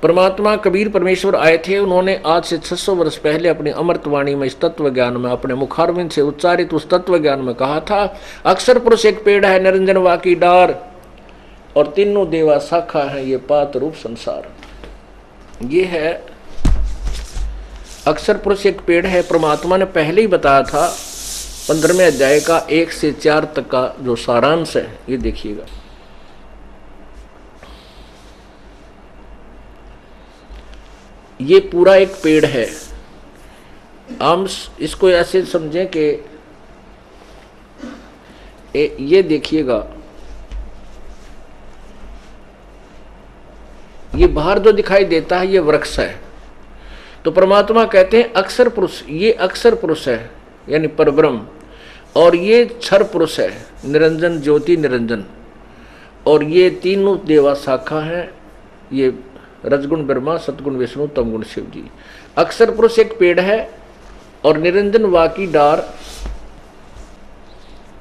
परमात्मा कबीर परमेश्वर आए थे, उन्होंने आज से 600 वर्ष पहले अपनी अमृतवाणी में इस तत्व ज्ञान में, अपने मुखारविंद से उच्चारित उस तत्व ज्ञान में कहा था, अक्षर पुरुष एक पेड़ है, निरंजन वाकी डार, और तीनों देवा शाखा है, ये पात रूप संसार। ये है अक्षर पुरुष एक पेड़ है। परमात्मा ने पहले ही बताया था 15वें अध्याय का 1 से 4 तक का जो सारांश है, ये देखिएगा। ये पूरा एक पेड़ है। हम इसको ऐसे समझें कि ये देखिएगा, ये बाहर जो दिखाई देता है ये वृक्ष है। तो परमात्मा कहते हैं अक्षर पुरुष, ये अक्षर पुरुष है यानी परब्रह्म, और ये क्षर पुरुष है, निरंजन ज्योति निरंजन, और ये तीनों देवा शाखा हैं, ये रजगुण ब्रह्मा, सतगुण विष्णु, तमगुण शिव जी। अक्षर पुरुष एक पेड़ है और निरंजन वाकी डार,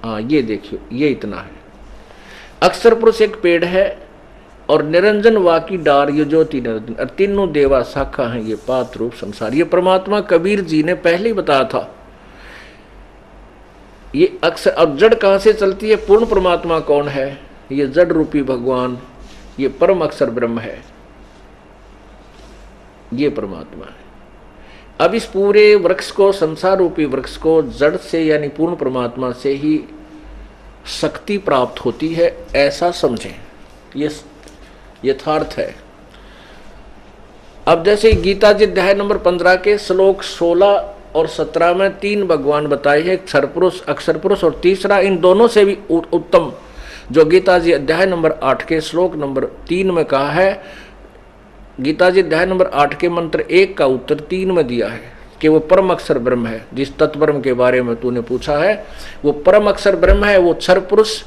हाँ ये देखियो, ये इतना है। अक्षर पुरुष एक पेड़ है और निरंजन वाकी डार, ये ज्योति निरंजन, और तीनों देवा शाखा हैं, ये पात रूप संसार। ये परमात्मा कबीर जी ने पहले ही बताया था। ये अक्षर, अब जड़ कहां से चलती है? पूर्ण परमात्मा कौन है? ये जड़ रूपी भगवान, ये परम अक्षर ब्रह्म है, ये परमात्मा है। अब इस पूरे वृक्ष को, संसार रूपी वृक्ष को जड़ से यानी पूर्ण परमात्मा से ही शक्ति प्राप्त होती है, ऐसा समझें, ये यथार्थ है। अब जैसे गीता जी अध्याय नंबर 15 के श्लोक 16 और 17 में 3 भगवान बताए हैं, एक क्षर पुरुष, अक्षर पुरुष और तीसरा, इन दोनों से भी उत्तम जो गीता जी अध्याय नंबर 8 के श्लोक नंबर 3 में कहा है। गीता जी अध्याय नंबर 8 के मंत्र 1 का उत्तर 3 में दिया है कि वो परम अक्षर ब्रह्म है। जिस तत्ब्रह्म के बारे में तूने पूछा है वो परम अक्षर ब्रह्म है, वो क्षर पुरुष,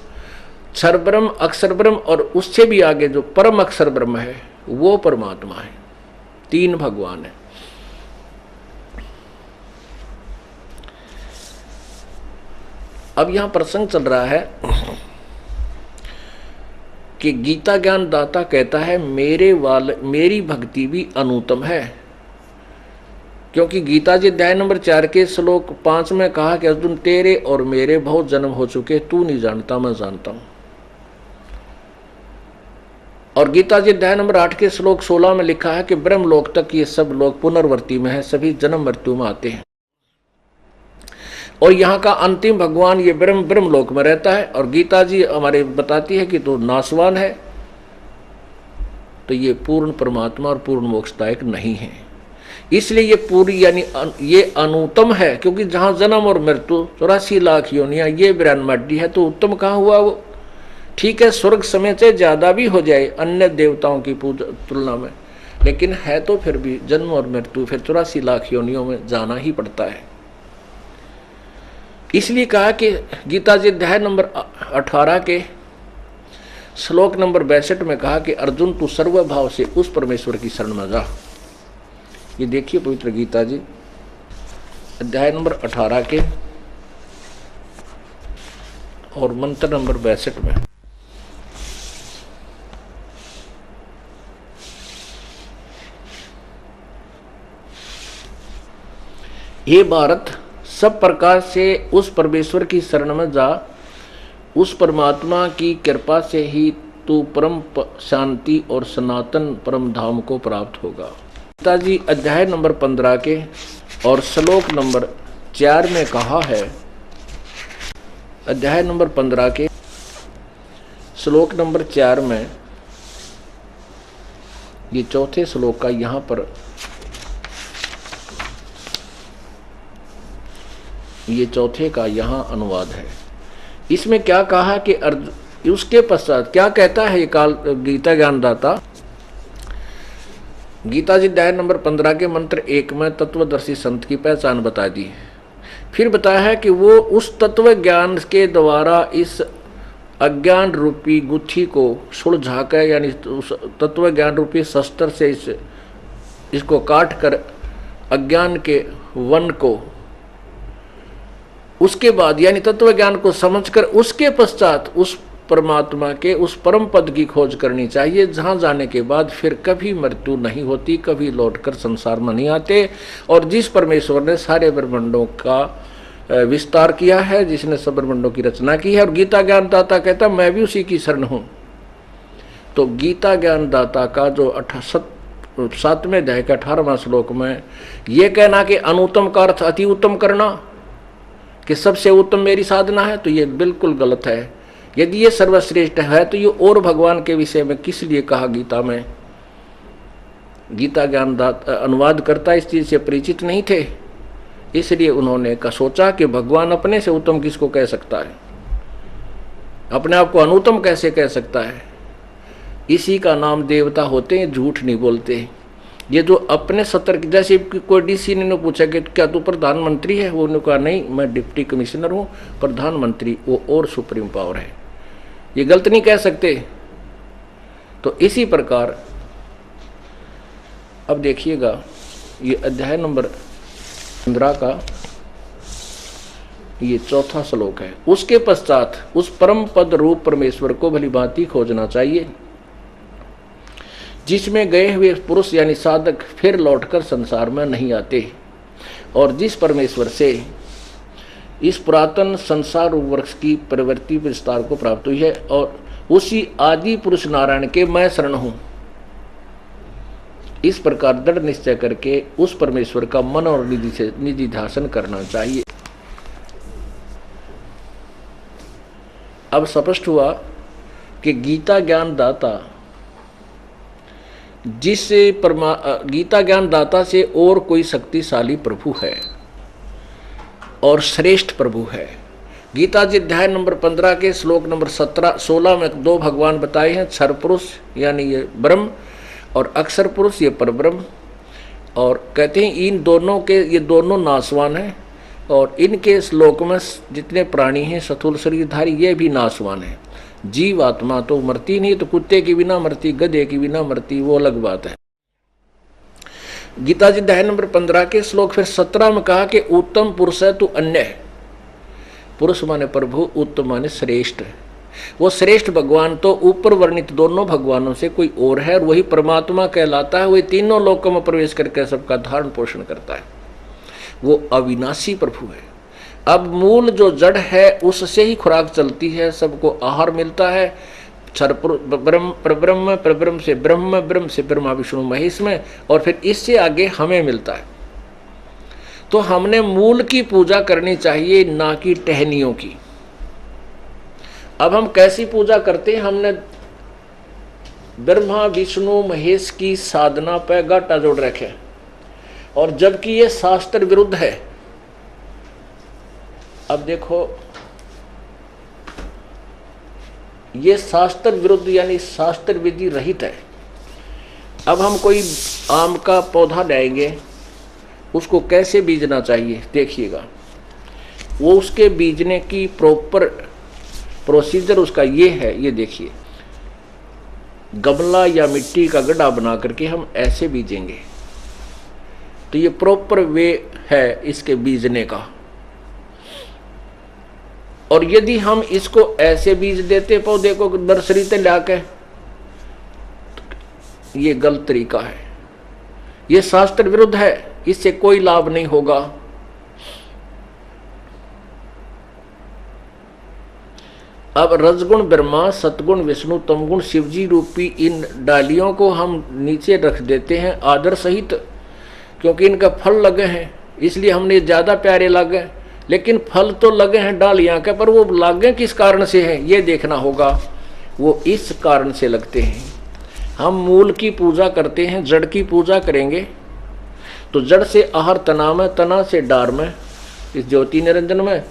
क्षर ब्रह्म, अक्षर ब्रह्म और उससे भी आगे जो परम अक्षर ब्रह्म है वो परमात्मा है। 3 भगवान है। अब यहां प्रसंग चल रहा है कि गीता ज्ञान दाता कहता है मेरी भक्ति भी अनुत्तम है, क्योंकि गीता जी अध्याय नंबर 4 के श्लोक 5 में कहा कि अर्जुन तेरे और मेरे बहुत जन्म हो चुके, तू नहीं जानता मैं जानता हूं। और गीता जी अध्याय नंबर 8 के श्लोक 16 में लिखा है कि ब्रह्मलोक तक ये सब लोग पुनर्वर्ती में है, सभी जन्म मृत्यु में आते हैं। और यहाँ का अंतिम भगवान ये ब्रह्मलोक में रहता है। और गीता जी हमारे बताती है कि तो नाशवान है, तो ये पूर्ण परमात्मा और पूर्ण मोक्षदायक नहीं है। इसलिए ये पूरी यानी ये अनुत्तम है, क्योंकि जहाँ जन्म और मृत्यु 84 लाख योनियां ये 92 अड्डी है, तो उत्तम कहाँ हुआ वो? ठीक है, स्वर्ग समय से ज्यादा भी हो जाए अन्य देवताओं की पूजा तुलना में, लेकिन है तो फिर भी जन्म और मृत्यु, फिर 84 लाख योनियों में जाना ही पड़ता है। इसलिए कहा कि गीता जी अध्याय नंबर 18 के श्लोक नंबर 62 में कहा कि अर्जुन तू सर्वभाव से उस परमेश्वर की शरण में जा। ये देखिए पवित्र गीता जी अध्याय नंबर 18 के और मंत्र नंबर 62 में। हे भारत, सब प्रकार से उस परमेश्वर की शरण में जा, उस परमात्मा की कृपा से ही तू परम शांति और सनातन परम धाम को प्राप्त होगा। गीता जी अध्याय नंबर 15 के और श्लोक नंबर 4 में कहा है, अध्याय नंबर 15 के श्लोक नंबर 4 में, ये चौथे श्लोक का यहाँ पर ये चौथे का यहाँ अनुवाद है। इसमें क्या कहा कि उसके पश्चात क्या कहता है ये काल गीता ज्ञानदाता? गीता जी अध्याय नंबर 15 के मंत्र 1 में तत्वदर्शी संत की पहचान बता दी। फिर बताया है कि वो उस तत्व ज्ञान के द्वारा इस अज्ञान रूपी गुत्थी को सुलझा कर, यानी उस तत्व ज्ञान रूपी शस्त्र से इसको काट कर अज्ञान के वन को, उसके बाद यानी तत्व ज्ञान को समझकर उसके पश्चात उस परमात्मा के उस परम पद की खोज करनी चाहिए, जहां जाने के बाद फिर कभी मृत्यु नहीं होती, कभी लौटकर संसार में नहीं आते। और जिस परमेश्वर ने सारे ब्रह्मांडों का विस्तार किया है, जिसने सब ब्रह्मांडों की रचना की है। और गीता ज्ञानदाता कहता मैं भी उसी की शरण हूं। तो गीता ज्ञानदाता का जो 7वें अध्याय का 18वां श्लोक में यह कहना कि अनुत्तम का अर्थ अति उत्तम करना, कि सबसे उत्तम मेरी साधना है, तो ये बिल्कुल गलत है। यदि ये सर्वश्रेष्ठ है तो ये और भगवान के विषय में किस लिए कहा गीता में? गीता ज्ञानदाता अनुवाद करता इस चीज से परिचित नहीं थे, इसलिए उन्होंने सोचा कि भगवान अपने से उत्तम किसको कह सकता है, अपने आप को अनुत्तम कैसे कह सकता है? इसी का नाम देवता होते हैं, झूठ नहीं बोलते। ये जो अपने सतर्क, जैसे कोई डीसी ने पूछा कि क्या तू प्रधानमंत्री है, वो उन्होंने कहा नहीं मैं डिप्टी कमिश्नर हूँ, प्रधानमंत्री वो और सुप्रीम पावर है, ये गलत नहीं कह सकते। तो इसी प्रकार अब देखिएगा ये अध्याय नंबर 15 का ये चौथा श्लोक है। उसके पश्चात उस परम पद रूप परमेश्वर को भली भांति खोजना चाहिए, जिसमें गए हुए पुरुष यानी साधक फिर लौटकर संसार में नहीं आते, और जिस परमेश्वर से इस पुरातन संसार वृक्ष की प्रवृत्ति विस्तार को प्राप्त हुई है, और उसी आदि पुरुष नारायण के मैं शरण हूं। इस प्रकार दृढ़ निश्चय करके उस परमेश्वर का मन और निधि से निधि ध्यान करना चाहिए। अब स्पष्ट हुआ कि गीता ज्ञान दाता गीता ज्ञान दाता से और कोई शक्तिशाली प्रभु है और श्रेष्ठ प्रभु है। गीता जी अध्याय नंबर 15 के श्लोक नंबर 16 में दो भगवान बताए हैं, क्षर पुरुष यानी ये ब्रह्म और अक्षर पुरुष ये परब्रह्म। और कहते हैं इन दोनों के ये दोनों नाशवान हैं और इनके श्लोक में जितने प्राणी हैं स्थूल शरीरधारी ये भी नाशवान है। जीव आत्मा तो मरती नहीं, तो कुत्ते की बिना मरती, गधे की बिना मरती, वो अलग बात है। गीता जी अध्याय नंबर 15 के श्लोक फिर 17 में कहा कि उत्तम पुरुष है तो अन्य है। पुरुष माने प्रभु, उत्तम माने श्रेष्ठ। वो श्रेष्ठ भगवान तो ऊपर वर्णित दोनों भगवानों से कोई और है और वही परमात्मा कहलाता है। वही तीनों लोकों में प्रवेश करके सबका धारण पोषण करता है। वो अविनाशी प्रभु है। अब मूल जो जड़ है उससे ही खुराक चलती है, सबको आहार मिलता है। ब्रह्म परब्रह्म से ब्रह्म, ब्रह्म से ब्रह्मा विष्णु महेश में, और फिर इससे आगे हमें मिलता है। तो हमने मूल की पूजा करनी चाहिए, ना कि टहनियों की। अब हम कैसी पूजा करते हैं? हमने ब्रह्मा विष्णु महेश की साधना पर गाटा जोड़ रखे, और जबकि ये शास्त्र विरुद्ध है। अब देखो, ये शास्त्र विरुद्ध यानी शास्त्र विधि रहित है। अब हम कोई आम का पौधा लाएंगे, उसको कैसे बीजना चाहिए देखिएगा। वो उसके बीजने की प्रॉपर प्रोसीजर उसका ये है, ये देखिए। गमला या मिट्टी का गड्ढा बना करके हम ऐसे बीजेंगे, तो ये प्रॉपर वे है इसके बीजने का। और यदि हम इसको ऐसे बीज देते पौधे को नर्सरी से लाके, तो ये गलत तरीका है, ये शास्त्र विरुद्ध है, इससे कोई लाभ नहीं होगा। अब रजगुण ब्रह्मा, सतगुण विष्णु, तमगुण शिवजी रूपी इन डालियों को हम नीचे रख देते हैं आदर सहित, क्योंकि इनका फल लगे हैं इसलिए हमने ज्यादा प्यारे लगे। लेकिन फल तो लगे हैं डालियां के, पर वो लगे किस कारण से हैं ये देखना होगा। वो इस कारण से लगते हैं। हम मूल की पूजा करते हैं, जड़ की पूजा करेंगे तो जड़ से आहार तना में, तना से डार में, इस ज्योति निरंजन में,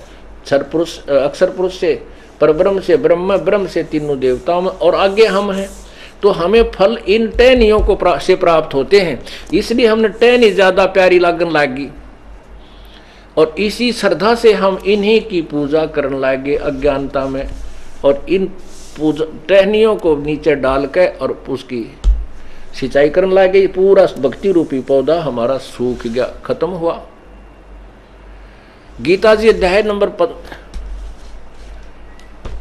क्षर पुरुष अक्षर पुरुष से, परब्रह्म से ब्रह्म, ब्रह्म से तीनों देवताओं में, और आगे हम हैं। तो हमें फल इन टहनियों को से प्राप्त होते हैं। इसलिए हमने टहनी ज्यादा प्यारी लगन लागी, और इसी श्रद्धा से हम इन्हीं की पूजा करने लगे अज्ञानता में, और इन पूजा टहनियों को नीचे डाल के और उसकी सिंचाई करने लगे। पूरा भक्ति रूपी पौधा हमारा सूख गया, खत्म हुआ। गीता जी अध्याय नंबर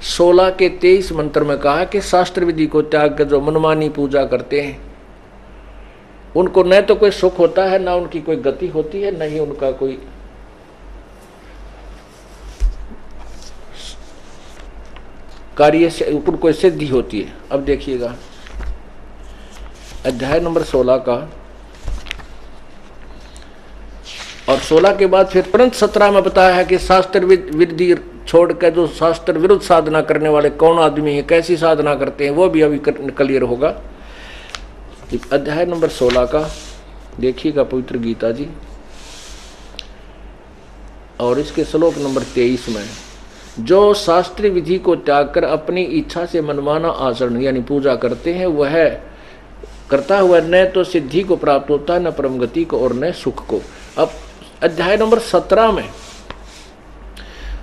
16 के 23 मंत्र में कहा कि शास्त्र विधि को त्याग कर जो मनमानी पूजा करते हैं उनको न तो कोई सुख होता है, ना उनकी कोई गति होती है, न ही उनका कोई कार्य से उनको सिद्धि होती है। अब देखिएगा अध्याय नंबर 16 का, और 16 के बाद फिर तुरंत 17 में बताया है कि शास्त्र विधि छोड़कर जो शास्त्र विरुद्ध साधना करने वाले कौन आदमी है, कैसी साधना करते हैं, वो भी अभी क्लियर होगा। अध्याय नंबर 16 का देखिएगा पवित्र गीता जी, और इसके श्लोक नंबर 23 में, जो शास्त्रीय विधि को त्याग कर अपनी इच्छा से मनमाना आचरण यानी पूजा करते हैं, वह करता हुआ न तो सिद्धि को प्राप्त होता है, न परम गति को, और न सुख को। अब अध्याय नंबर 17 में,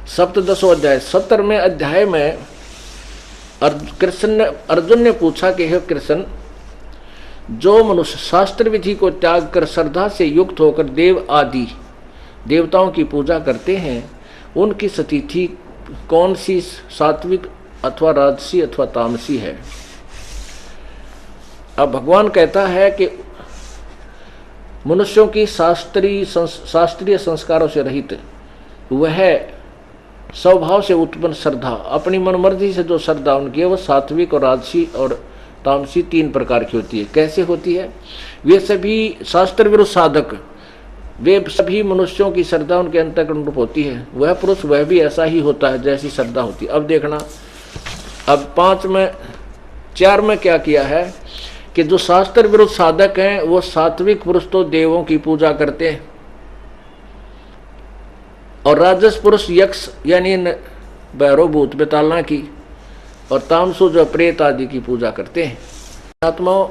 सप्तदशों अध्याय 17वें अध्याय में अर्जुन ने पूछा कि हे कृष्ण, जो मनुष्य शास्त्र विधि को त्याग कर श्रद्धा से युक्त होकर देव आदि देवताओं की पूजा करते हैं, उनकी स्थिति कौन सी, सात्विक अथवा राजसी अथवा तामसी है? अब भगवान कहता है कि मनुष्यों की शास्त्रीय संस्कारों से रहित वह स्वभाव से उत्पन्न श्रद्धा, अपनी मनमर्जी से जो श्रद्धा उनकी है, वह सात्विक और राजसी और तामसी 3 प्रकार की होती है। कैसे होती है? वे सभी शास्त्र विरुद्ध साधक, वे सभी मनुष्यों की श्रद्धा उनके अंतःकरण रूप होती है। वह पुरुष वह भी ऐसा ही होता है जैसी श्रद्धा होती है। अब देखना अब 4 में क्या किया है कि जो शास्त्र विरुद्ध साधक हैं वो सात्विक पुरुष तो देवों की पूजा करते हैं और राजस पुरुष यक्ष यानी भैरव भूत बेतालना की और तामसु जो प्रेत आदि की पूजा करते हैं। आत्माओं,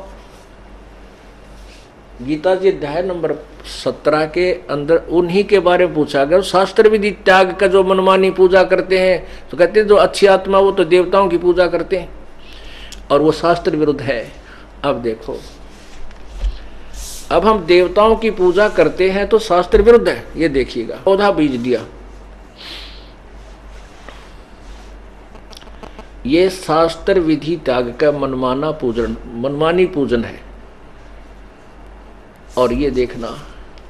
गीता जी अध्याय नंबर 17 के अंदर उन्हीं के बारे में पूछा गया। शास्त्र विधि त्याग का जो मनमानी पूजा करते हैं तो कहते हैं जो अच्छी आत्मा वो तो देवताओं की पूजा करते हैं और वो शास्त्र विरुद्ध है। अब देखो, अब हम देवताओं की पूजा करते हैं तो शास्त्र विरुद्ध है। ये देखिएगा, पौधा बीज दिया, ये शास्त्र विधि त्याग का मनमानी पूजन है। और ये देखना,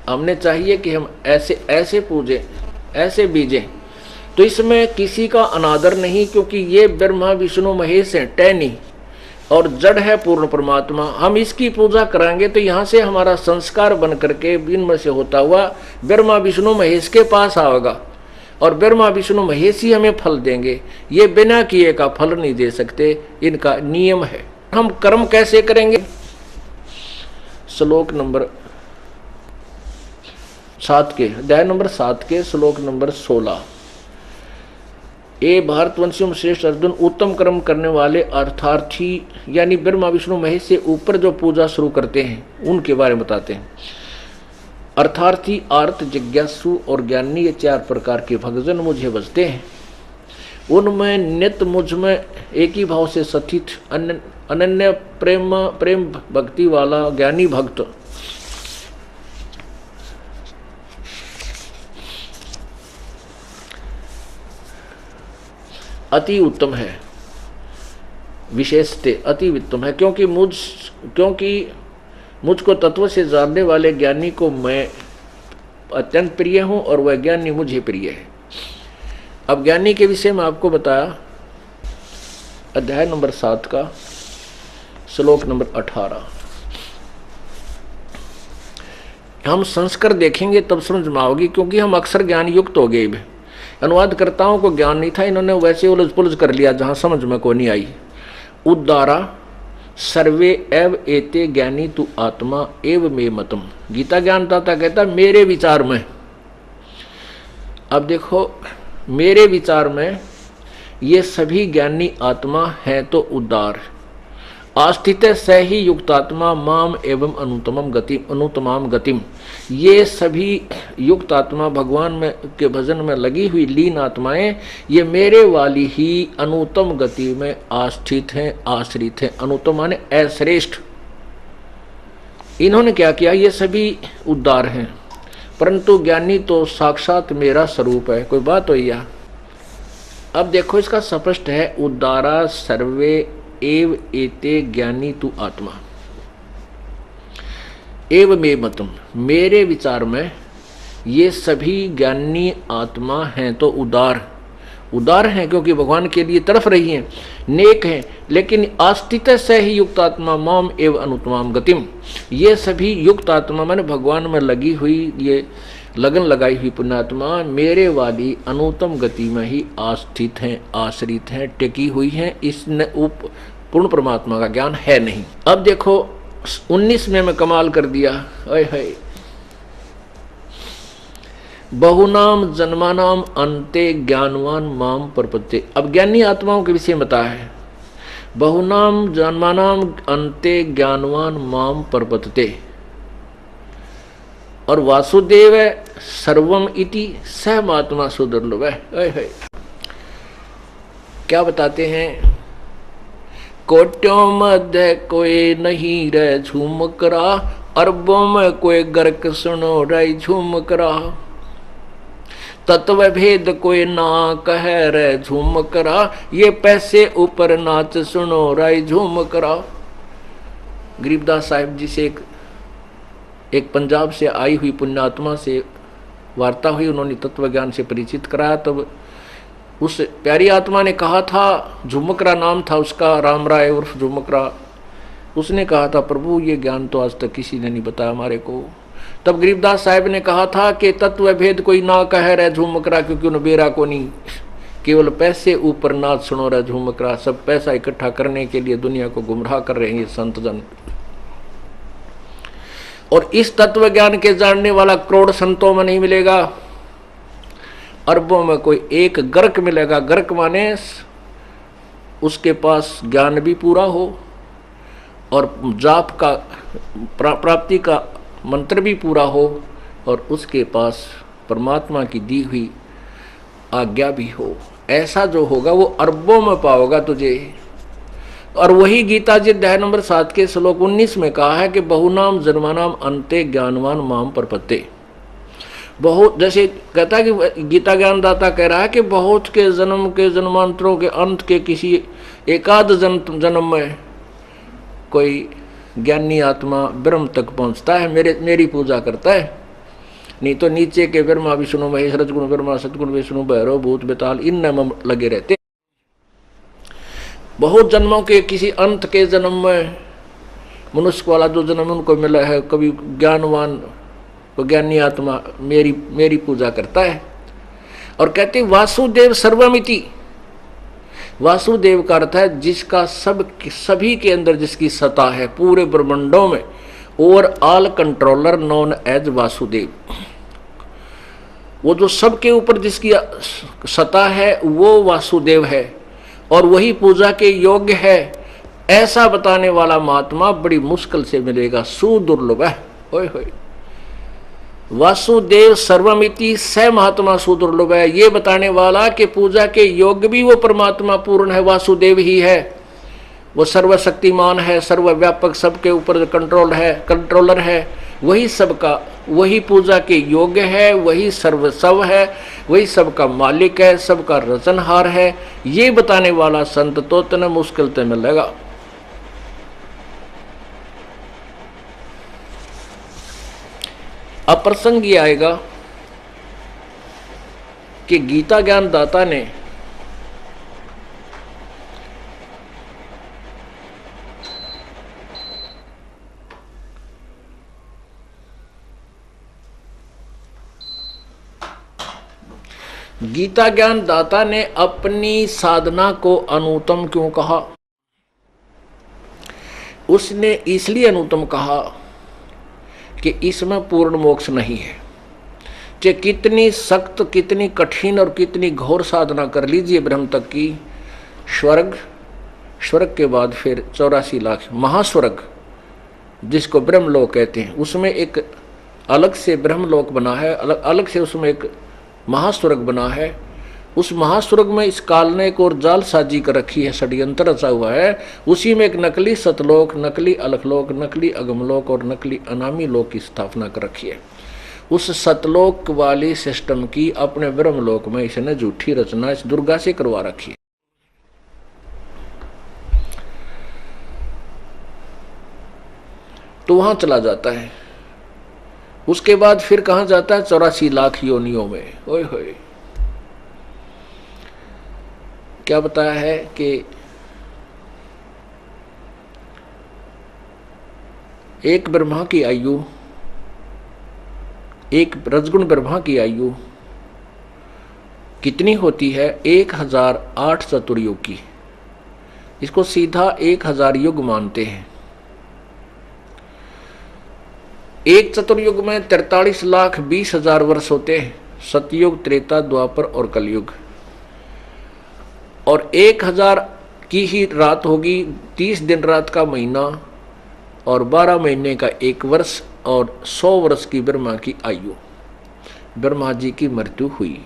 हमने चाहिए कि हम ऐसे पूजें, ऐसे बीजें, तो इसमें किसी का अनादर नहीं, क्योंकि ये ब्रह्मा विष्णु महेश हैं, टैनी, और जड़ है पूर्ण परमात्मा। हम इसकी पूजा कराएंगे तो यहाँ से हमारा संस्कार बन करके इनमें से होता हुआ ब्रह्मा विष्णु महेश के पास आएगा और ब्रह्मा विष्णु महेश ही हमें फल देंगे। ये बिना किए का फल नहीं दे सकते, इनका नियम है। हम कर्म कैसे करेंगे? श्लोक नंबर 7 के अध्याय नंबर 7 के श्लोक नंबर 16। ए भारतवंशियों श्रेष्ठ अर्जुन, उत्तम कर्म करने वाले अर्थार्थी यानी ब्रह्मा विष्णु महेश से ऊपर जो पूजा शुरू करते हैं उनके बारे में बताते हैं। अर्थार्थी, आर्त, जिज्ञासु और ज्ञानी, ये 4 प्रकार के भक्तजन मुझे बजते हैं। उनमें नित्य मुझ में एक ही भाव से स्थित अनन्य प्रेम भक्ति वाला ज्ञानी भक्त अति उत्तम है। विशेषते अति उत्तम है, क्योंकि मुझको तत्व से जानने वाले ज्ञानी को मैं अत्यंत प्रिय हूं और वह ज्ञानी मुझे प्रिय है। अब ज्ञानी के विषय में आपको बताया अध्याय नंबर 7 का श्लोक नंबर 18। हम संस्कार देखेंगे तब समझ में आओगी, क्योंकि हम अक्सर ज्ञान युक्त हो गए। अनुवादकर्ताओं को ज्ञान नहीं था, इन्होंने वैसे उलझ पुलझ कर लिया जहां समझ में को नहीं आई। उद्दारा सर्वे एव एते ज्ञानी तु आत्मा एव मे मतम। गीता ज्ञानदाता कहता मेरे विचार में। अब देखो, मेरे विचार में ये सभी ज्ञानी आत्मा है तो उद्दार। आस्थित स ही युक्तात्मा माम एवं अनुतमाम गतिम। ये सभी युक्त आत्मा भगवान में के भजन में लगी हुई लीन आत्माएं ये मेरे वाली ही अनुतम गति में आस्थित हैं, आश्रित हैं। अनुतम माने अश्रेष्ठ। इन्होंने क्या किया? ये सभी उद्धार हैं, परंतु ज्ञानी तो साक्षात मेरा स्वरूप है। कोई बात हो या? अब देखो, इसका स्पष्ट है, उद्धारा सर्वे एव एते ज्ञानी तु आत्मा एव मे मतम। मेरे विचार में ये सभी ज्ञानी आत्मा हैं तो उदार हैं, क्योंकि भगवान के लिए तड़फ रही हैं, नेक हैं। लेकिन आस्थित से ही युक्त आत्मा माम एव अनुतमाम गतिम। ये सभी युक्त आत्मा माने भगवान में लगी हुई, ये लगन लगाई हुई पुण्यात्मा मेरे वाली अनुतम गति में ही आस्थित हैं, आश्रित हैं, टिकी हुई हैं। इसने पूर्ण परमात्मा का ज्ञान है नहीं। अब देखो 19 में मैं कमाल कर दिया। है बहुनाम जन्मानाम अंते ज्ञानवान माम प्रपत्ते। अब ज्ञानी आत्माओं के विषय बताया है। बहुनाम जन्मानाम अंते ज्ञानवान माम प्रपत्ते। और वासुदेव सर्वम इति सहमात्मा सुदुर्लभ है। क्या बताते हैं? कोट्यों मध्य कोई नहीं रह झूम करा, अरबों में कोई गर्क सुनो रही झूम करा। तत्व भेद कोई ना कह रहे झूम करा, ये पैसे ऊपर नाच सुनो रही झूम करा। गरीबदास साहिब जी से एक पंजाब से आई हुई पुण्यात्मा से वार्ता हुई, उन्होंने तत्व ज्ञान से परिचित कराया। तब उस प्यारी आत्मा ने कहा था, झुमकरा नाम था उसका, राम राय उर्फ झुमकरा, उसने कहा था प्रभु ये ज्ञान तो आज तक किसी ने नहीं बताया हमारे को। तब गरीबदास साहिब ने कहा था कि तत्व भेद कोई ना कह रहे झुमकरा, क्योंकि उन्हें बेरा को नहीं, केवल पैसे ऊपर नाच सुनो रहा झूमक रहा, सब पैसा इकट्ठा करने के लिए दुनिया को गुमराह कर रहे हैं ये संत जन। और इस तत्व ज्ञान के जानने वाला करोड़ संतों में नहीं मिलेगा, अरबों में कोई एक गर्क मिलेगा। गर्क माने उसके पास ज्ञान भी पूरा हो और जाप का प्राप्ति का मंत्र भी पूरा हो और उसके पास परमात्मा की दी हुई आज्ञा भी हो। ऐसा जो होगा वो अरबों में पाओगा तुझे। और वही गीता जी अध्याय नंबर 7 के श्लोक 19 में कहा है कि बहुनाम जन्मानाम अंते ज्ञानवान माम प्रपत्ते। बहुत जैसे कहता है कि गीता ज्ञानदाता कह रहा है कि बहुत के जन्मांतरों के अंत के किसी एकाध जन्म में कोई ज्ञानी आत्मा ब्रह्म तक पहुंचता है, मेरी पूजा करता है। नहीं तो नीचे के ब्रह्मा विष्णु महेश रजगुण ब्रह्मा सतगुण विष्णु भैरव भूत बेताल इन में लगे रहते। बहुत जन्मों के किसी अंत के जन्म में मनुष्य वाला जो जन्म उनको मिला है, कभी ज्ञानवान तो ज्ञानी आत्मा मेरी पूजा करता है। और कहते वासुदेव सर्वमिति। वासुदेव का अर्थ है जिसका सभी के अंदर जिसकी सत्ता है पूरे ब्रह्मांडों में, और all controller known as Vasudev. वो जो सबके ऊपर जिसकी सत्ता है वो वासुदेव है और वही पूजा के योग्य है। ऐसा बताने वाला महात्मा बड़ी मुश्किल से मिलेगा, सुदुर्लभ है। ओए होए, वासुदेव सर्वमिति स महात्मा सुदुर्लभ है। ये बताने वाला कि पूजा के योग्य भी वो परमात्मा पूर्ण है, वासुदेव ही है। वो सर्वशक्तिमान है, सर्वव्यापक, सबके ऊपर कंट्रोलर है। वही सबका, वही पूजा के योग्य है, वही सर्वस्व है, वही सबका मालिक है, सबका रचनहार है। ये बताने वाला संत तो तने मुश्किल ते मिलेगा। अब प्रसंग ये आएगा कि गीता ज्ञान दाता ने अपनी साधना को अनुत्तम क्यों कहा? उसने इसलिए अनुत्तम कहा कि इसमें पूर्ण मोक्ष नहीं है। चाहे कितनी सख्त, कितनी कठिन और कितनी घोर साधना कर लीजिए ब्रह्म तक की, स्वर्ग के बाद फिर 84 लाख महास्वर्ग जिसको ब्रह्मलोक कहते हैं, उसमें एक अलग से ब्रह्मलोक बना है, अलग से उसमें एक महास्वर्ग बना है। उस महास्वर्ग में इस काल ने एक और जालसाजी कर रखी है, षड्यंत्र रचा हुआ है। उसी में एक नकली सतलोक, नकली अलखलोक, नकली अगमलोक और नकली अनामी लोक की स्थापना कर रखी है। उस सतलोक वाली सिस्टम की अपने ब्रह्मलोक में इसने झूठी रचना इस दुर्गा से करवा रखी है। तो वहां चला जाता है। उसके बाद फिर कहां जाता है? 84 लाख योनियों में। ओए होए, क्या बताया है कि एक ब्रह्मा की आयु, एक रजगुण ब्रह्मा की आयु कितनी होती है? 1008 चतुर्युग की। इसको सीधा 1000 युग मानते हैं। एक चतुर्युग में 43,20,000 वर्ष होते हैं, सतयुग, त्रेता, द्वापर और कलयुग। और 1000 की ही रात होगी, 30 दिन रात का महीना और 12 महीने का एक वर्ष और 100 वर्ष की ब्रह्मा की आयु। ब्रह्मा जी की मृत्यु हुई।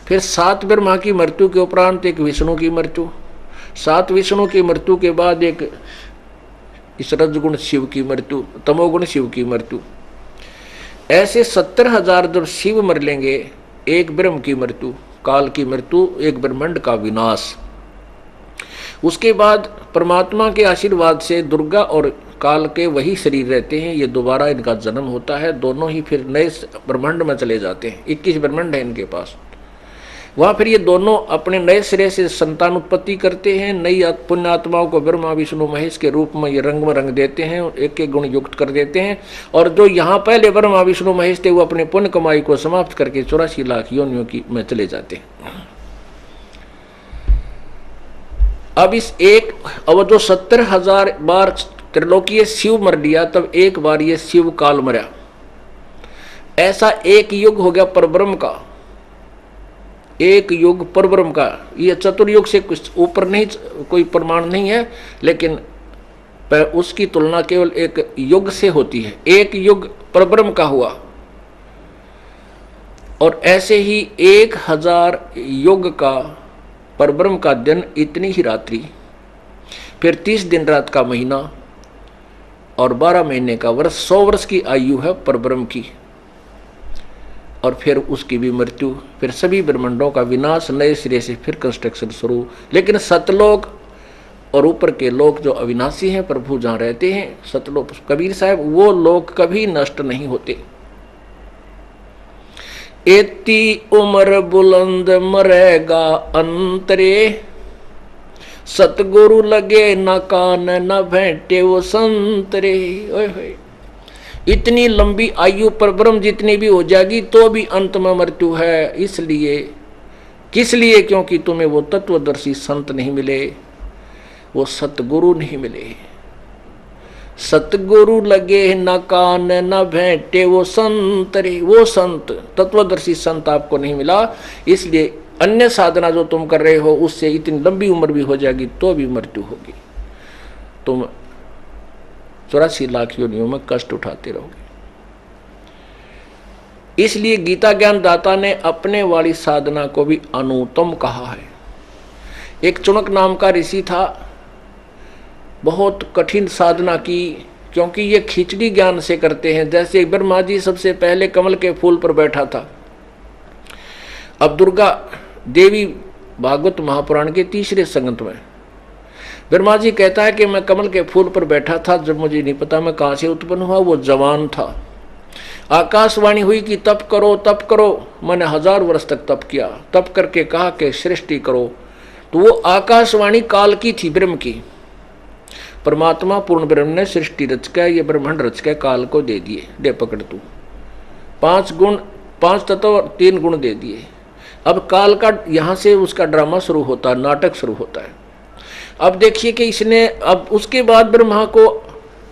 फिर 7 ब्रह्मा की मृत्यु के उपरांत एक विष्णु की मृत्यु, 7 विष्णु की मृत्यु के बाद एक इस रजगुण शिव की मृत्यु, तमोगुण शिव की मृत्यु। ऐसे 70,000 जब शिव मर लेंगे, एक ब्रह्म की मृत्यु, काल की मृत्यु, एक ब्रह्मांड का विनाश। उसके बाद परमात्मा के आशीर्वाद से दुर्गा और काल के वही शरीर रहते हैं। ये दोबारा इनका जन्म होता है, दोनों ही फिर नए ब्रह्मांड में चले जाते हैं। 21 ब्रह्मांड है इनके पास। वहाँ फिर ये दोनों अपने नए सिरे से संतान उत्पत्ति करते हैं। नई पुण्य आत्माओं को ब्रह्मा विष्णु महेश के रूप में ये रंग में रंग देते हैं, एक एक गुण युक्त कर देते हैं। और जो यहाँ पहले ब्रह्मा विष्णु महेश थे वो अपने पुण्य कमाई को समाप्त करके 84 लाख योनियों की में चले जाते हैं। अब इस एक, अब जो 70,000 बार त्रिलोकीय शिव मर लिया, तब एक बार ये शिव काल मरा। ऐसा एक युग हो गया परब्रह्म का, एक युग परब्रह्म का। ये चतुर्युग से कुछ ऊपर नहीं, कोई प्रमाण नहीं है, लेकिन उसकी तुलना केवल एक युग से होती है। एक युग परब्रह्म का हुआ, और ऐसे ही 1000 युग का परब्रह्म का दिन, इतनी ही रात्रि, फिर 30 दिन रात का महीना, और 12 महीने का वर्ष, 100 वर्ष की आयु है परब्रह्म की। और फिर उसकी भी मृत्यु, फिर सभी ब्रह्मांडों का विनाश, नए सिरे से फिर कंस्ट्रक्शन शुरू। लेकिन सतलोक और ऊपर के लोक जो अविनाशी हैं, प्रभु जहाँ रहते हैं सतलोक, कबीर साहब, वो लोक कभी नष्ट नहीं होते। एती उम्र बुलंद मरेगा अंतरे, सतगुरु लगे न कान न भेंटे वो संतरे। ओए होए, इतनी लंबी आयु पर ब्रह्म जितनी भी हो जाएगी तो भी अंत में मृत्यु है। इसलिए, किस लिए? क्योंकि तुम्हें वो तत्वदर्शी संत नहीं मिले, वो सतगुरु नहीं मिले। सतगुरु लगे न कान न भेंटे वो संतरे, वो संत, तत्वदर्शी संत आपको नहीं मिला। इसलिए अन्य साधना जो तुम कर रहे हो उससे इतनी लंबी उम्र भी हो जाएगी तो भी मृत्यु होगी, तुम 84 लाख योनियों में कष्ट उठाते रहोगे। इसलिए गीता ज्ञान दाता ने अपने वाली साधना को भी अनुत्तम कहा है। एक चुनक नाम का ऋषि था, बहुत कठिन साधना की, क्योंकि ये खिचड़ी ज्ञान से करते हैं। जैसे ब्रह्मा जी सबसे पहले कमल के फूल पर बैठा था, अब दुर्गा देवी भागवत महापुराण के 3रे संगत में ब्रह्मा जी कहता है कि मैं कमल के फूल पर बैठा था, जब मुझे नहीं पता मैं कहाँ से उत्पन्न हुआ, वो जवान था। आकाशवाणी हुई कि तप करो तप करो, मैंने 1000 वर्ष तक तप किया, तप करके कहा कि सृष्टि करो। तो वो आकाशवाणी काल की थी, ब्रह्म की। परमात्मा पूर्ण ब्रह्म ने सृष्टि रच के, ये ब्रह्मांड रच के काल को दे दिए, दे पकड़ तू, 5 गुण, 5 तत्व और 3 गुण दे दिए। अब काल का यहाँ से उसका ड्रामा शुरू होता है, नाटक शुरू होता है। अब देखिए कि इसने, अब उसके बाद ब्रह्मा को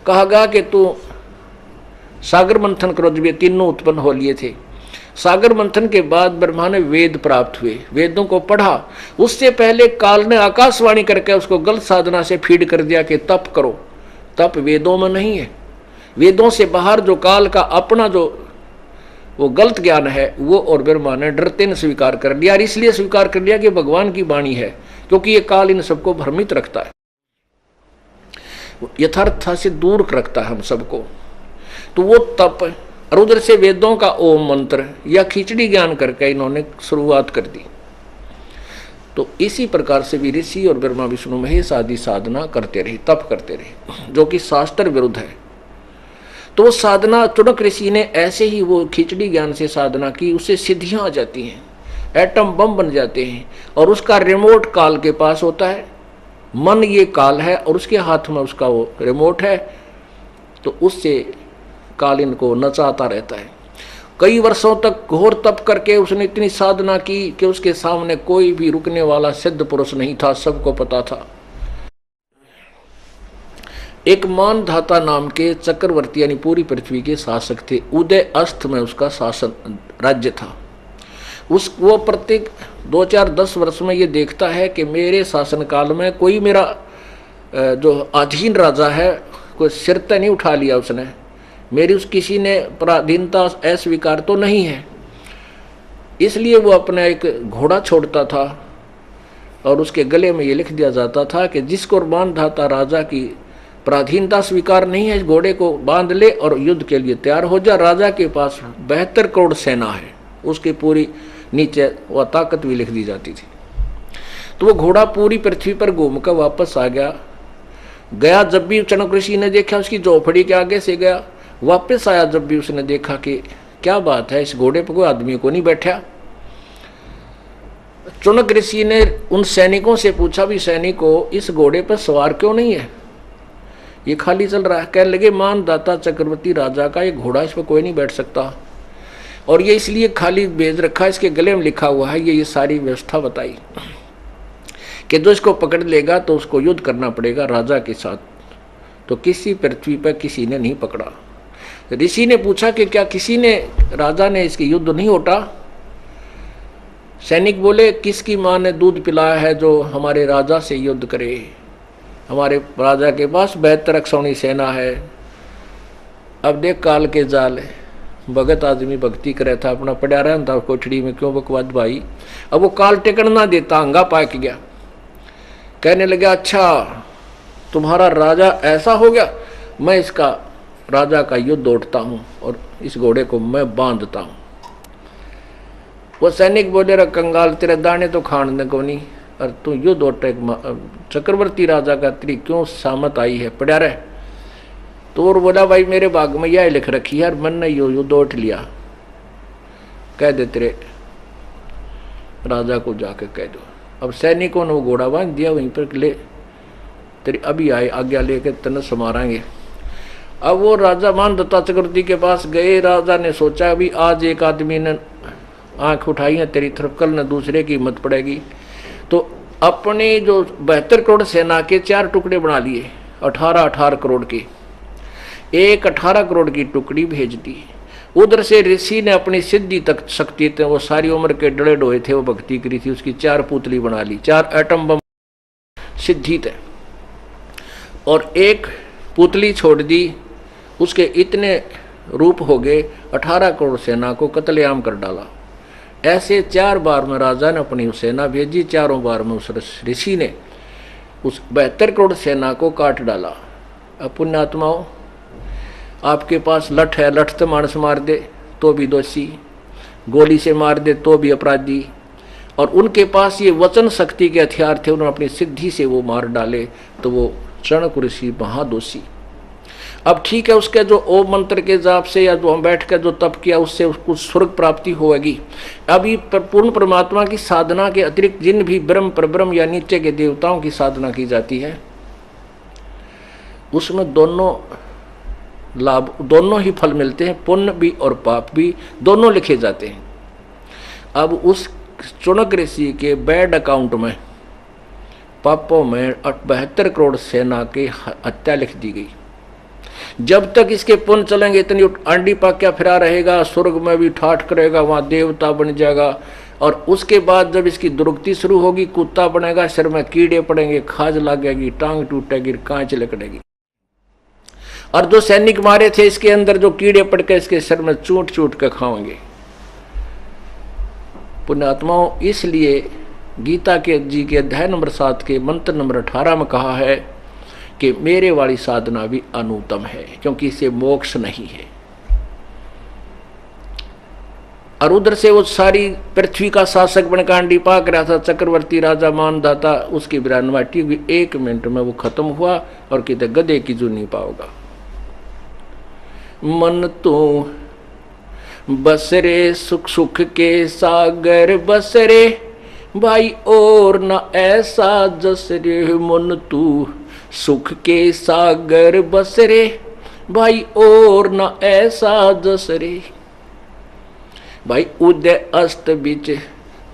कहा गया कि तू सागर मंथन करो। जब ये तीनों उत्पन्न हो लिए थे, सागर मंथन के बाद ब्रह्मा ने वेद प्राप्त हुए, वेदों को पढ़ा। उससे पहले काल ने आकाशवाणी करके उसको गलत साधना से फीड कर दिया कि तप करो। तप वेदों में नहीं है, वेदों से बाहर जो काल का अपना जो वो गलत ज्ञान है, वो और ब्रह्मा ने डरते ने स्वीकार कर लिया। और इसलिए स्वीकार कर लिया कि भगवान की वाणी है, क्योंकि ये काल इन सबको भ्रमित रखता है, यथार्थता से दूर रखता है हम सबको। तो वो तप, और उधर से वेदों का ओम मंत्र या खिचड़ी ज्ञान करके इन्होंने शुरुआत कर दी। तो इसी प्रकार से भी ऋषि और ब्रह्मा विष्णु महेश आदि साधना करते रहे, तप करते रहे, जो कि शास्त्र विरुद्ध है। तो साधना, चुनक ऋषि ने ऐसे ही वो खिचड़ी ज्ञान से साधना की, उससे सिद्धियां आ जाती हैं, एटम बम बन जाते हैं। और उसका रिमोट काल के पास होता है, मन ये काल है और उसके हाथ में उसका वो रिमोट है। तो उससे काल इनको नचाता रहता है। कई वर्षों तक घोर तप करके उसने इतनी साधना की कि उसके सामने कोई भी रुकने वाला सिद्ध पुरुष नहीं था, सबको पता था। एक मानधाता नाम के चक्रवर्ती यानी पूरी पृथ्वी के शासक थे। उदय अस्त में उसका शासन राज्य था। वो प्रत्येक 2-4-10 वर्ष में ये देखता है कि मेरे शासन काल में कोई मेरा जो अधीन राजा है, कोई सिर तक नहीं उठा लिया उसने, मेरी उस किसी ने पराधीनता अस्वीकार तो नहीं है। इसलिए वो अपना एक घोड़ा छोड़ता था और उसके गले में ये लिख दिया जाता था कि जिसको मानधाता राजा की पराधीनता स्वीकार नहीं है, इस घोड़े को बांध ले और युद्ध के लिए तैयार हो जा। राजा के पास 72 करोड़ सेना है, उसकी पूरी नीचे वह ताकत भी लिख दी जाती थी। तो वो घोड़ा पूरी पृथ्वी पर घूमकर वापस आ गया। जब भी चनक ऋषि ने देखा, उसकी झोपड़ी के आगे से गया, वापस आया जब भी उसने देखा कि क्या बात है, इस घोड़े पर कोई आदमी को नहीं बैठा। चुनक ऋषि ने उन सैनिकों से पूछा, भी सैनिकों इस घोड़े पर सवार क्यों नहीं है, ये खाली चल रहा है। कहने लगे मानदाता चक्रवर्ती राजा का ये घोड़ा, इस पर कोई नहीं बैठ सकता और ये इसलिए खाली भेज रखा है, इसके गले में लिखा हुआ है, ये सारी व्यवस्था बताई कि जो इसको पकड़ लेगा तो उसको युद्ध करना पड़ेगा राजा के साथ। तो किसी पृथ्वी पर किसी ने नहीं पकड़ा। ऋषि ने पूछा कि क्या किसी ने, राजा ने इसकी युद्ध नहीं होता? सैनिक बोले, किसकी माँ ने दूध पिलाया है जो हमारे राजा से युद्ध करे? हमारे राजा के पास 72 अक्षौणी सेना है। अब देख काल के जाल, भगत आदमी भक्ति करे था, अपना पड़ा रहता कोठड़ी में, क्यों बकवाद भाई। अब वो काल टिकन ना देता, हंगा पाक गया। कहने लगा, अच्छा तुम्हारा राजा ऐसा हो गया, मैं इसका राजा का युद्ध उठता हूं और इस घोड़े को मैं बांधता हूं। वो सैनिक बोले, रे कंगाल, तेरे दाने तो खाने को नहीं, और तू युद्ध उठे चक्रवर्ती राजा का, तेरी क्यों सामत आई है, पड़ा रहे। तो और बोला, भाई मेरे भाग में यह लिख रखी है, मन ने यो युद्ध उठ लिया। कह दे तेरे राजा को जाके कह दो। अब सैनिकों ने वो घोड़ा बांध दिया, वहीं पर ले तेरी अभी आए आज्ञा लेके तन समारांगे। अब वो राजा मानदत्ता चक्रवर्ती के पास गए। राजा ने सोचा, अभी आज एक आदमी ने आंख उठाई है तेरी तरफ, कल न दूसरे की हिम्मत पड़ेगी। तो अपने जो 72 करोड़ सेना के 4 टुकड़े बना लिए, 18-18 करोड़ के, एक 18 करोड़ की टुकड़ी भेज दी। उधर से ऋषि ने अपनी सिद्धि तक शक्ति थे, वो सारी उम्र के डले डोए थे, वो भक्ति करी थी, उसकी 4 पुतली बना ली, 4 एटम बम सिद्धि थे, और एक पुतली छोड़ दी। उसके इतने रूप हो गए, 18 करोड़ सेना को कत्लेआम कर डाला। ऐसे 4 बार में राजा ने अपनी सेना भेजी, चारों बार में उस ऋषि ने उस 72 करोड़ सेना को काट डाला। अब पुण्यात्माओं, आपके पास लठ है, लठ से मानस मार दे तो भी दोषी, गोली से मार दे तो भी अपराधी, और उनके पास ये वचन शक्ति के हथियार थे, उन्होंने अपनी सिद्धि से वो मार डाले, तो वो चाणक्य ऋषि महादोषी। अब ठीक है, उसके जो ओम मंत्र के जाप से या जो हम बैठ कर जो तप किया उससे उसको स्वर्ग प्राप्ति होगी। अभी पूर्ण परमात्मा की साधना के अतिरिक्त जिन भी ब्रह्म परब्रह्म या नीचे के देवताओं की साधना की जाती है, उसमें दोनों लाभ, दोनों ही फल मिलते हैं, पुण्य भी और पाप भी, दोनों लिखे जाते हैं। अब उस चाणक्य ऋषि के बैड अकाउंट में, पापों में 72 करोड़ सेना की हत्या लिख दी गई। जब तक इसके पुण्य चलेंगे, इतनी आंडी पाक्या फिरा रहेगा, स्वर्ग में भी ठाठ करेगा, वहां देवता बन जाएगा, और उसके बाद जब इसकी दुर्गति शुरू होगी, कुत्ता बनेगा, सिर में कीड़े पड़ेंगे, खाज लगेगी, टांग टूटेगी, कांच लकड़ेगी। और जो सैनिक मारे थे इसके अंदर, जो कीड़े पड़ के इसके सिर में चूट चूट के खाएंगे। पुण्यात्माओं, इसलिए गीता के जी के अध्याय नंबर 7 के मंत्र नंबर 18 में कहा है कि मेरे वाली साधना भी अनुत्तम है, क्योंकि इसे मोक्ष नहीं है। और उधर से वो सारी पृथ्वी का शासक बनकर आंडी पाक रहा था, चक्रवर्ती राजा मानदाता, उसकी विरानवाटी हुई, 1 मिनट में वो खत्म हुआ, और कितने गधे की जू नहीं पाओगा। मन तो बसरे सुख सुख के सागर बसरे, भाई और न ऐसा जसरे। मन तू सुख के सागर बसरे, भाई और न ऐसा जसरे। भाई उदय अस्त बीच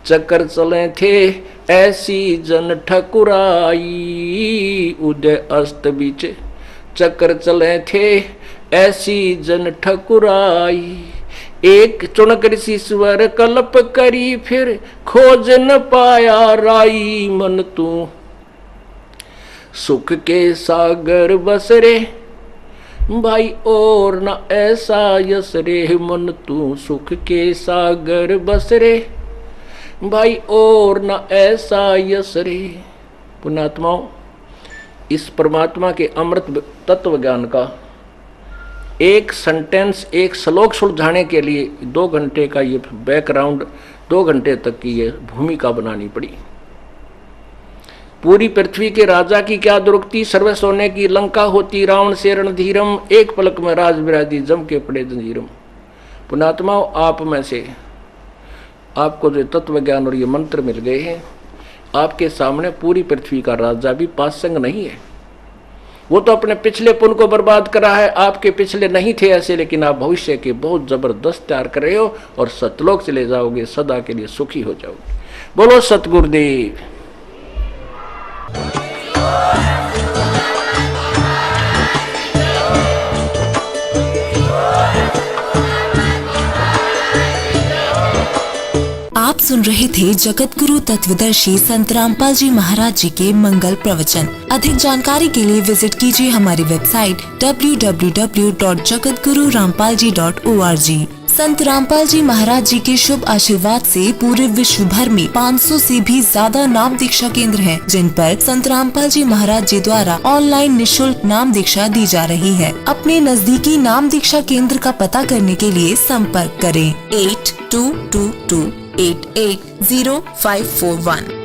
चक्कर चले थे, ऐसी जन ठकुराई। उदय अस्त बीच चक्कर चले थे, ऐसी जन ठकुराई। एक चाणक्य ऋषि स्वर कल्प करी, फिर खोज न पाया राई। मन तू सुख के सागर बसरे, भाई और न ऐसा यसरे। मन तू सुख के सागर बसरे, भाई और न ऐसा यसरे। पुण्यात्माओं, इस परमात्मा के अमृत तत्व ज्ञान का एक सेंटेंस, एक श्लोक सुलझाने के लिए 2 घंटे का ये बैकग्राउंड, 2 घंटे तक की ये भूमिका बनानी पड़ी। पूरी पृथ्वी के राजा की क्या दुर्गति, सर्व सोने की लंका होती, रावण से रणधीरम, एक पलक में राज विराजी, जम के पड़े जंजीरम। पुण्यात्माओं, आप में से आपको जो तत्व ज्ञान और ये मंत्र मिल गए हैं, आपके सामने पूरी पृथ्वी का राजा भी पासंग नहीं है। वो तो अपने पिछले पुण्य को बर्बाद करा है, आपके पिछले नहीं थे ऐसे, लेकिन आप भविष्य के बहुत जबरदस्त तैयार कर रहे हो, और सतलोक चले जाओगे, सदा के लिए सुखी हो जाओगे। बोलो सतगुरुदेव। आप सुन रहे थे जगत गुरु तत्वदर्शी संत रामपाल जी महाराज जी के मंगल प्रवचन। अधिक जानकारी के लिए विजिट कीजिए हमारी वेबसाइट www.jagatgururampalji.org। संत रामपाल जी महाराज जी के शुभ आशीर्वाद से पूरे विश्व भर में 500 से भी ज्यादा नाम दीक्षा केंद्र हैं, जिन पर संत रामपाल जी महाराज जी द्वारा ऑनलाइन निशुल्क नाम दीक्षा दी जा रही है। अपने नजदीकी नाम दीक्षा केंद्र का पता करने के लिए संपर्क करें 8222880541।